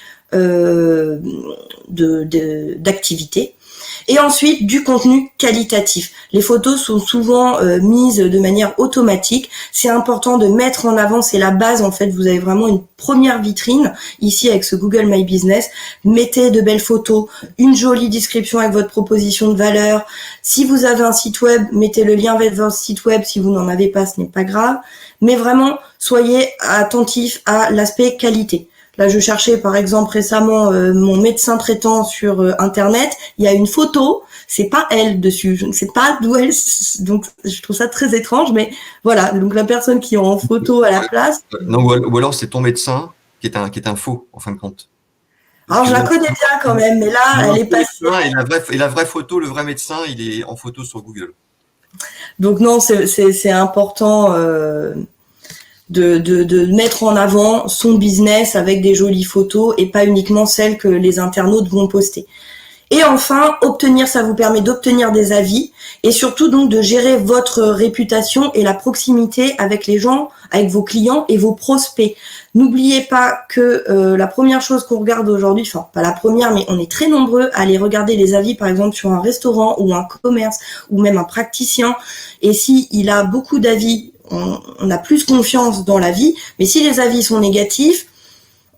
d'activité. Et ensuite, du contenu qualitatif. Les photos sont souvent mises de manière automatique. C'est important de mettre en avant, c'est la base en fait. Vous avez vraiment une première vitrine ici avec ce Google My Business. Mettez de belles photos, une jolie description avec votre proposition de valeur. Si vous avez un site web, mettez le lien vers votre site web. Si vous n'en avez pas, ce n'est pas grave. Mais vraiment, soyez attentifs à l'aspect qualité. Là, je cherchais par exemple récemment mon médecin traitant sur Internet. Il y a une photo, c'est pas elle dessus. Je ne sais pas d'où elle. Donc, je trouve ça très étrange, mais voilà. Donc, la personne qui est en photo à la place. Non, ou alors c'est ton médecin qui est un faux en fin de compte. Alors, je la connais bien quand même, mais là, elle est passée. Et la vraie photo, le vrai médecin, il est en photo sur Google. Donc non, c'est important. De mettre en avant son business avec des jolies photos et pas uniquement celles que les internautes vont poster. Et enfin, ça vous permet d'obtenir des avis et surtout donc de gérer votre réputation et la proximité avec les gens, avec vos clients et vos prospects. N'oubliez pas que la première chose qu'on regarde aujourd'hui, enfin pas la première, mais on est très nombreux à aller regarder les avis par exemple sur un restaurant ou un commerce ou même un praticien. Et si il a beaucoup d'avis, on a plus confiance dans l'avis, mais si les avis sont négatifs,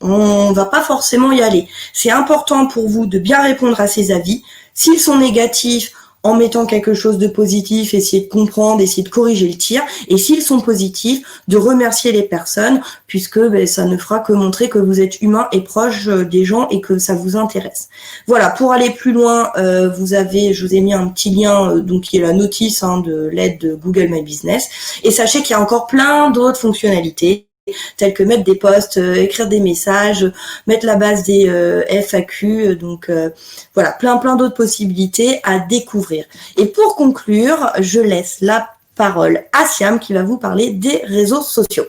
on va pas forcément y aller. C'est important pour vous de bien répondre à ces avis. S'ils sont négatifs, en mettant quelque chose de positif, essayer de comprendre, essayer de corriger le tir. Et s'ils sont positifs, de remercier les personnes, puisque ça ne fera que montrer que vous êtes humain et proche des gens et que ça vous intéresse. Voilà, pour aller plus loin, je vous ai mis un petit lien, donc qui est la notice de l'aide de Google My Business. Et sachez qu'il y a encore plein d'autres fonctionnalités, tels que mettre des posts, écrire des messages, mettre la base des FAQ, donc voilà, plein d'autres possibilités à découvrir. Et pour conclure, je laisse la parole à Siam qui va vous parler des réseaux sociaux.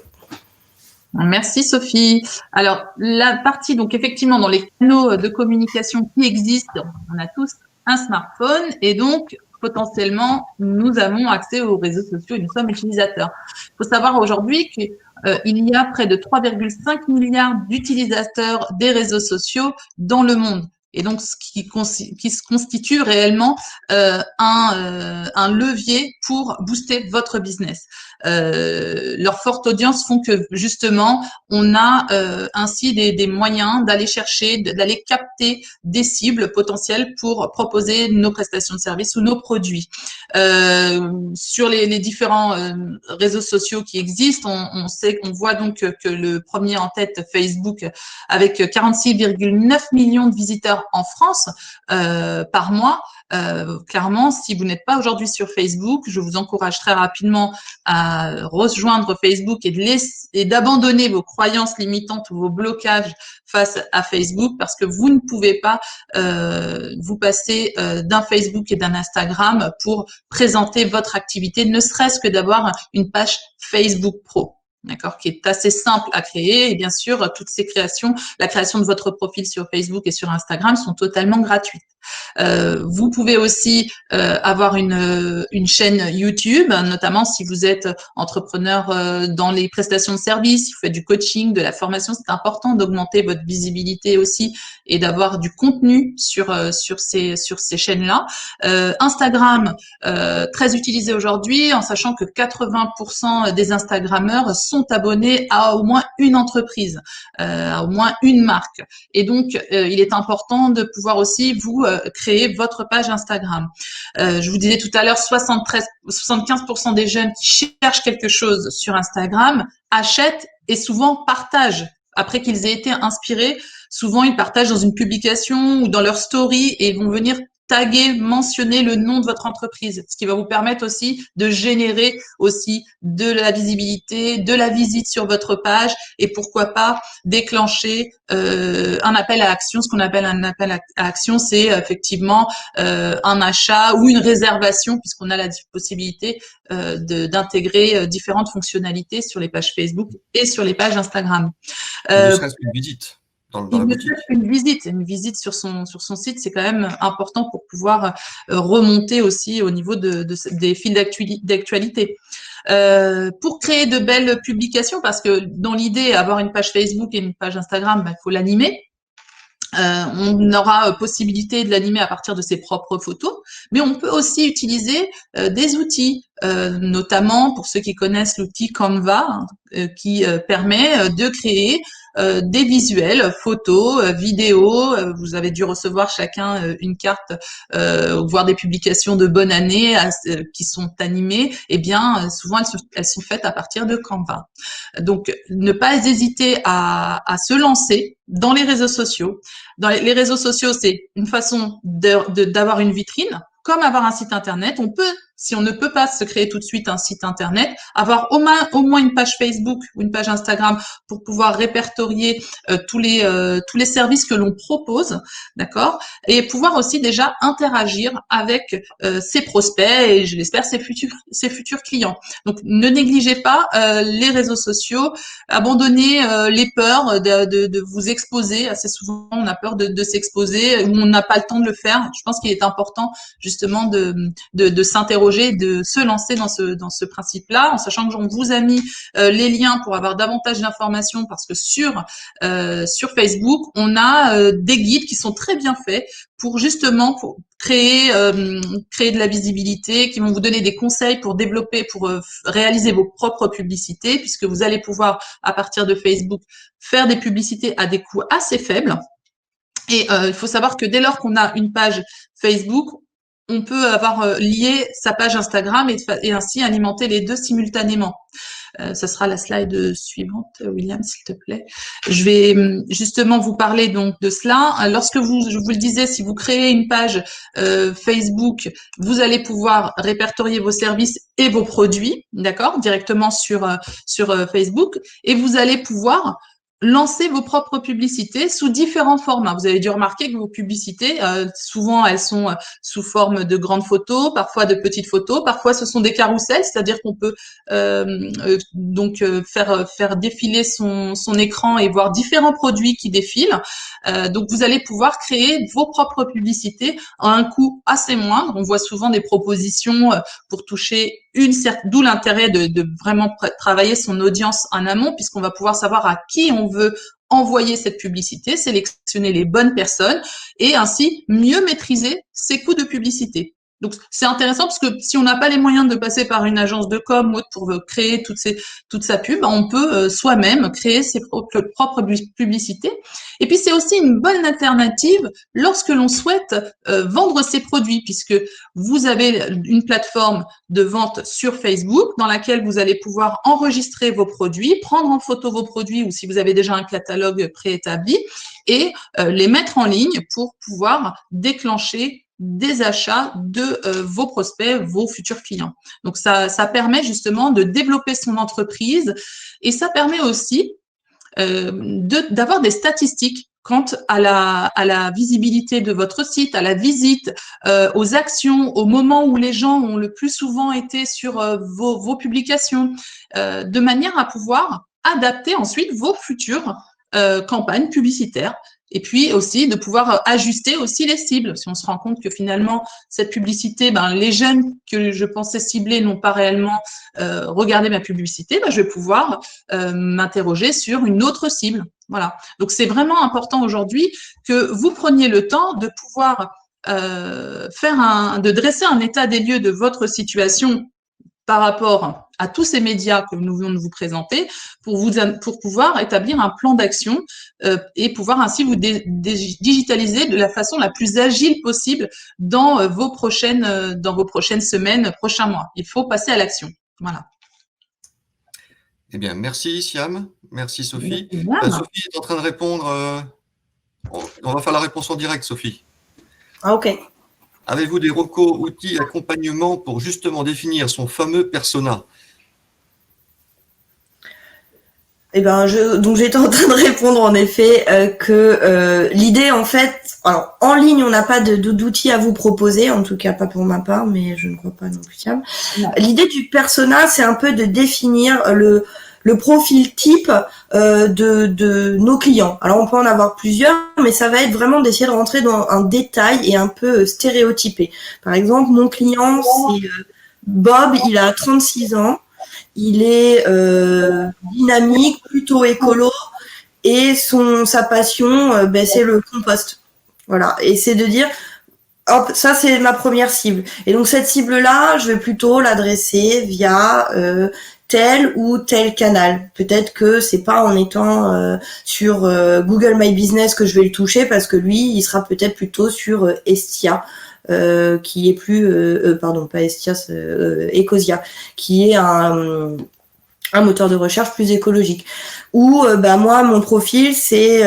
Merci Sophie. Alors la partie, donc effectivement dans les canaux de communication qui existent, on a tous un smartphone et donc potentiellement nous avons accès aux réseaux sociaux et nous sommes utilisateurs. Il faut savoir aujourd'hui qu'il y a près de 3,5 milliards d'utilisateurs des réseaux sociaux dans le monde. Et donc, ce qui se constitue réellement un levier pour booster votre business. Leurs fortes audiences font que justement, on a ainsi des moyens d'aller chercher, d'aller capter des cibles potentielles pour proposer nos prestations de services ou nos produits. Sur les différents réseaux sociaux qui existent, on voit donc que le premier en tête, Facebook, avec 46,9 millions de visiteurs en France par mois. Clairement, si vous n'êtes pas aujourd'hui sur Facebook, je vous encourage très rapidement à rejoindre Facebook et d'abandonner vos croyances limitantes ou vos blocages face à Facebook parce que vous ne pouvez pas vous passer d'un Facebook et d'un Instagram pour présenter votre activité, ne serait-ce que d'avoir une page Facebook Pro. D'accord, qui est assez simple à créer et bien sûr toutes ces créations, la création de votre profil sur Facebook et sur Instagram sont totalement gratuites. Vous pouvez aussi avoir une chaîne YouTube, notamment si vous êtes entrepreneur dans les prestations de services, si vous faites du coaching, de la formation, c'est important d'augmenter votre visibilité aussi et d'avoir du contenu sur ces chaînes-là. Instagram, très utilisé aujourd'hui, en sachant que 80% des Instagrammeurs sont abonnés à au moins une entreprise, à au moins une marque. Et donc, il est important de pouvoir aussi vous créer votre page Instagram. Je vous disais tout à l'heure, 75% des jeunes qui cherchent quelque chose sur Instagram achètent et souvent partagent. Après qu'ils aient été inspirés, souvent ils partagent dans une publication ou dans leur story et vont venir taguer, mentionner le nom de votre entreprise, ce qui va vous permettre aussi de générer aussi de la visibilité, de la visite sur votre page et pourquoi pas déclencher un appel à action. Ce qu'on appelle un appel à action, c'est effectivement un achat ou une réservation puisqu'on a la possibilité d'intégrer différentes fonctionnalités sur les pages Facebook et sur les pages Instagram. Ne serait-ce qu'une visite. Une visite sur son site, c'est quand même important pour pouvoir remonter aussi au niveau des fils d'actualité. Pour créer de belles publications, parce que dans l'idée, avoir une page Facebook et une page Instagram, il faut l'animer. On aura possibilité de l'animer à partir de ses propres photos, mais on peut aussi utiliser des outils, notamment pour ceux qui connaissent l'outil Canva, qui permet de créer des visuels, photos, vidéos. Vous avez dû recevoir chacun une carte, voire des publications de bonne année qui sont animées. Eh bien, souvent elles sont faites à partir de Canva. Donc, ne pas hésiter à se lancer dans les réseaux sociaux. Dans les réseaux sociaux, c'est une façon d'avoir une vitrine, comme avoir un site internet. On peut, si on ne peut pas se créer tout de suite un site internet, avoir au moins une page Facebook ou une page Instagram pour pouvoir répertorier tous les services que l'on propose, d'accord, et pouvoir aussi déjà interagir avec ses prospects et je l'espère ses futurs clients. Donc ne négligez pas les réseaux sociaux, abandonnez les peurs de vous exposer. Assez souvent on a peur de s'exposer ou on n'a pas le temps de le faire. Je pense qu'il est important justement de s'interroger s'interroger, de se lancer dans ce principe-là, en sachant que on vous a mis les liens pour avoir davantage d'informations, parce que sur Facebook, on a des guides qui sont très bien faits pour justement pour créer de la visibilité, qui vont vous donner des conseils pour développer, pour réaliser vos propres publicités, puisque vous allez pouvoir, à partir de Facebook, faire des publicités à des coûts assez faibles. Et il faut savoir que dès lors qu'on a une page Facebook, on peut avoir lié sa page Instagram et ainsi alimenter les deux simultanément. Ça sera la slide suivante, William, s'il te plaît. Je vais justement vous parler donc de cela. Lorsque je vous le disais, si vous créez une page Facebook, vous allez pouvoir répertorier vos services et vos produits, d'accord, directement sur Facebook, et vous allez pouvoir lancer vos propres publicités sous différents formats. Vous avez dû remarquer que vos publicités, souvent, elles sont sous forme de grandes photos, parfois de petites photos, parfois ce sont des carousels, c'est-à-dire qu'on peut faire défiler son écran et voir différents produits qui défilent. Donc, vous allez pouvoir créer vos propres publicités à un coût assez moindre. On voit souvent des propositions pour toucher d'où l'intérêt de vraiment travailler son audience en amont, puisqu'on va pouvoir savoir à qui on veut envoyer cette publicité, sélectionner les bonnes personnes et ainsi mieux maîtriser ses coûts de publicité. Donc, c'est intéressant parce que si on n'a pas les moyens de passer par une agence de com ou autre pour créer toute sa pub, on peut soi-même créer ses propres publicités. Et puis, c'est aussi une bonne alternative lorsque l'on souhaite vendre ses produits, puisque vous avez une plateforme de vente sur Facebook dans laquelle vous allez pouvoir enregistrer vos produits, prendre en photo vos produits ou si vous avez déjà un catalogue préétabli et les mettre en ligne pour pouvoir déclencher des achats de vos prospects, vos futurs clients. Donc, ça permet justement de développer son entreprise et ça permet aussi d'avoir des statistiques quant à la visibilité de votre site, à la visite, aux actions, au moment où les gens ont le plus souvent été sur vos publications, de manière à pouvoir adapter ensuite vos futures campagnes publicitaires. Et puis aussi de pouvoir ajuster aussi les cibles. Si on se rend compte que finalement, cette publicité, les jeunes que je pensais cibler n'ont pas réellement regardé ma publicité, je vais pouvoir m'interroger sur une autre cible. Voilà. Donc, c'est vraiment important aujourd'hui que vous preniez le temps de pouvoir de dresser un état des lieux de votre situation par rapport à tous ces médias que nous venons de vous présenter pour pouvoir établir un plan d'action et pouvoir ainsi vous digitaliser de la façon la plus agile possible dans vos prochaines semaines, prochains mois. Il faut passer à l'action. Voilà. Eh bien, merci Siam, merci Sophie. Voilà. Sophie est en train de répondre. On va faire la réponse en direct, Sophie. Ah, ok. Avez-vous des recos, outils, accompagnement pour justement définir son fameux persona? Eh ben, donc j'étais en train de répondre en effet que l'idée en fait, alors en ligne on n'a pas d'outils à vous proposer, en tout cas pas pour ma part, mais je ne crois pas non plus. L'idée du persona, c'est un peu de définir le profil type de nos clients. Alors on peut en avoir plusieurs, mais ça va être vraiment d'essayer de rentrer dans un détail et un peu stéréotypé. Par exemple, mon client c'est Bob, il a 36 ans. Il est dynamique, plutôt écolo, et sa passion, c'est le compost. Voilà. Et c'est de dire, hop, ça c'est ma première cible. Et donc cette cible-là, je vais plutôt l'adresser via tel ou tel canal. Peut-être que c'est pas en étant sur Google My Business que je vais le toucher, parce que lui, il sera peut-être plutôt sur Estia. Qui est plus pardon, pas Estia, Ecosia, qui est un moteur de recherche plus écologique. Ou moi, mon profil, c'est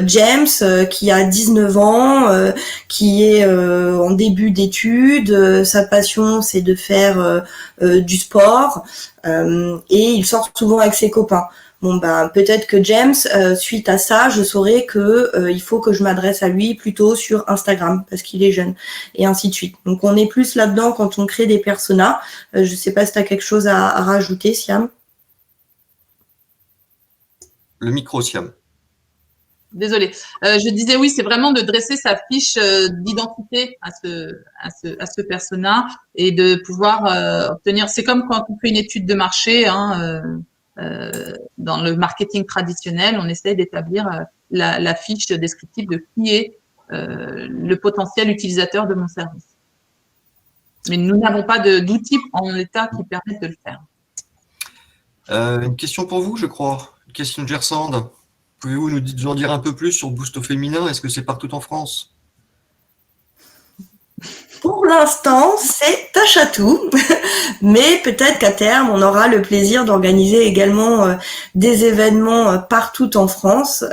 James, qui a 19 ans, qui est en début d'études. Sa passion, c'est de faire du sport, et il sort souvent avec ses copains. Bon, peut-être que James, suite à ça, je saurais que il faut que je m'adresse à lui plutôt sur Instagram parce qu'il est jeune, et ainsi de suite. Donc, on est plus là-dedans quand on crée des personas. Je sais pas si tu as quelque chose à rajouter, Siam. Le micro, Siam. Désolée. Je disais oui, c'est vraiment de dresser sa fiche d'identité à ce persona et de pouvoir obtenir. C'est comme quand on fait une étude de marché, hein, dans le marketing traditionnel, on essaie d'établir la fiche descriptive de qui est le potentiel utilisateur de mon service. Mais nous n'avons pas d'outils en l'état qui permettent de le faire. Une question pour vous, je crois. Une question de Gersande. Pouvez-vous nous en dire un peu plus sur Boost au féminin? Est-ce que c'est partout en France? Pour l'instant, c'est tâche à tout, mais peut-être qu'à terme, on aura le plaisir d'organiser également des événements partout en France,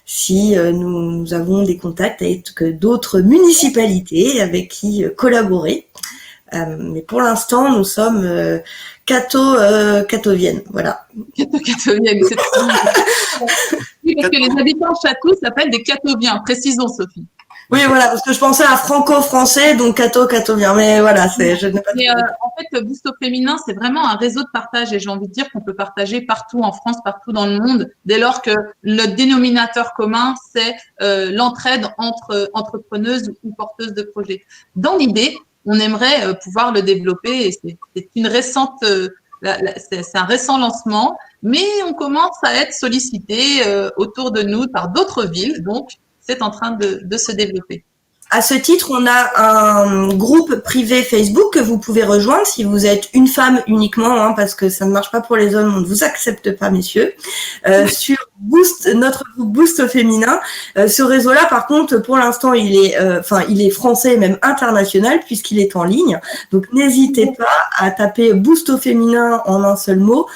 si nous avons des contacts avec d'autres municipalités avec qui collaborer. Mais pour l'instant, nous sommes catoviennes, voilà. Catoviennes, c'est trop bien. Oui, parce que les habitants de Château s'appellent des catoviens, précisons, Sophie. Oui, voilà, parce que je pensais à franco-français, donc catovien, mais voilà, je n'ai pas. Mais en fait, Boost au féminin, c'est vraiment un réseau de partage, et j'ai envie de dire qu'on peut partager partout en France, partout dans le monde, dès lors que le dénominateur commun, c'est l'entraide entre entrepreneuses ou porteuses de projets. Dans l'idée, on aimerait pouvoir le développer, et c'est une récente, c'est un récent lancement, mais on commence à être sollicité autour de nous par d'autres villes, donc c'est en train de se développer. À ce titre, on a un groupe privé Facebook que vous pouvez rejoindre si vous êtes une femme uniquement, hein, parce que ça ne marche pas pour les hommes, on ne vous accepte pas, messieurs. Sur Boost, notre groupe Boost au féminin. Ce réseau-là, par contre, pour l'instant, il est français et même international puisqu'il est en ligne. Donc, n'hésitez pas à taper Boost au féminin en un seul mot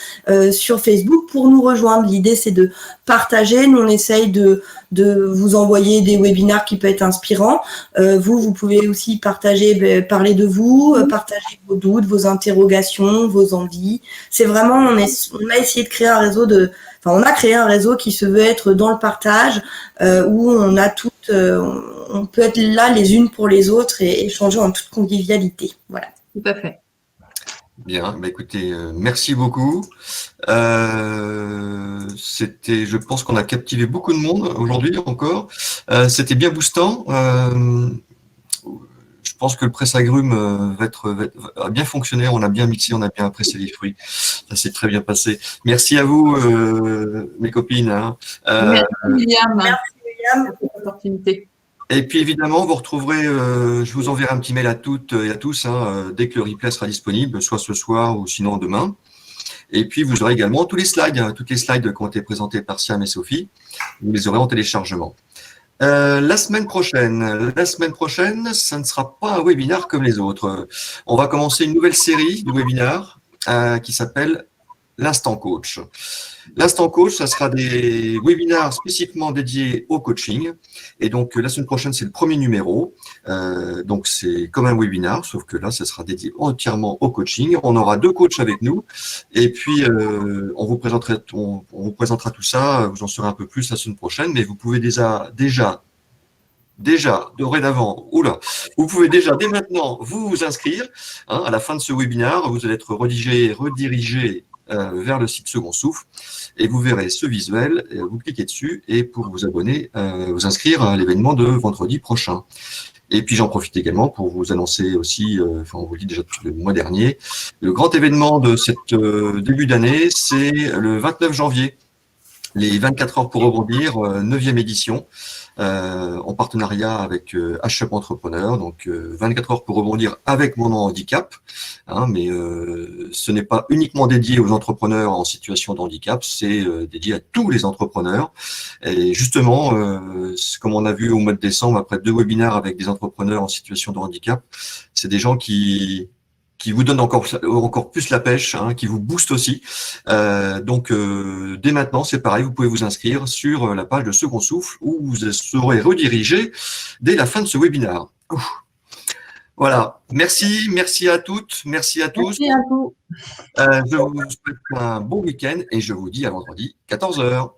sur Facebook pour nous rejoindre. L'idée, c'est de partager. Nous, on essaye de vous envoyer des webinaires qui peuvent être inspirants. Vous pouvez aussi parler de vous, partager vos doutes, vos interrogations, vos envies. C'est vraiment, on a essayé de créer un réseau on a créé un réseau qui se veut être dans le partage, où on a on peut être là les unes pour les autres et échanger en toute convivialité. Voilà. Tout à fait. Bien, écoutez, merci beaucoup. Je pense qu'on a captivé beaucoup de monde aujourd'hui encore. C'était bien boostant. Je pense que le presse-agrumes va bien fonctionner. On a bien mixé, on a bien apprécié les fruits. Ça s'est très bien passé. Merci à vous, mes copines. Hein. Merci, William. Merci, William. Pour cette opportunité. Et puis évidemment, vous retrouverez, je vous enverrai un petit mail à toutes et à tous dès que le replay sera disponible, soit ce soir ou sinon demain. Et puis vous aurez également toutes les slides qui ont été présentées par Siam et Sophie. Vous les aurez en téléchargement. La semaine prochaine, ça ne sera pas un webinaire comme les autres. On va commencer une nouvelle série de webinaires qui s'appelle l'Instant Coach. L'Instant Coach, ça sera des webinaires spécifiquement dédiés au coaching. Et donc, la semaine prochaine, c'est le premier numéro. Donc, c'est comme un webinaire, sauf que là, ça sera dédié entièrement au coaching. On aura 2 coachs avec nous. Et puis, on vous présentera tout ça. Vous en saurez un peu plus la semaine prochaine. Mais vous pouvez déjà, dorénavant, vous pouvez déjà dès maintenant vous inscrire. Hein, à la fin de ce webinaire, vous allez être redirigé vers le site Second Souffle et vous verrez ce visuel, vous cliquez dessus et pour vous abonner, vous inscrire à l'événement de vendredi prochain. Et puis j'en profite également pour vous annoncer aussi, on vous le dit déjà depuis le mois dernier, le grand événement de cette début d'année, c'est le 29 janvier, les 24 heures pour rebondir, 9e édition. En partenariat avec HUP Entrepreneur, donc 24 heures pour rebondir avec mon handicap, hein, mais ce n'est pas uniquement dédié aux entrepreneurs en situation de handicap, c'est dédié à tous les entrepreneurs. Et justement, comme on a vu au mois de décembre, après 2 webinaires avec des entrepreneurs en situation de handicap, c'est des gens qui vous donne encore plus la pêche, hein, qui vous booste aussi. Donc, dès maintenant, c'est pareil, vous pouvez vous inscrire sur la page de Second Souffle où vous serez redirigé dès la fin de ce webinaire. Voilà. Merci à toutes, merci à tous. Merci à vous. Je vous souhaite un bon week-end et je vous dis à vendredi, 14h.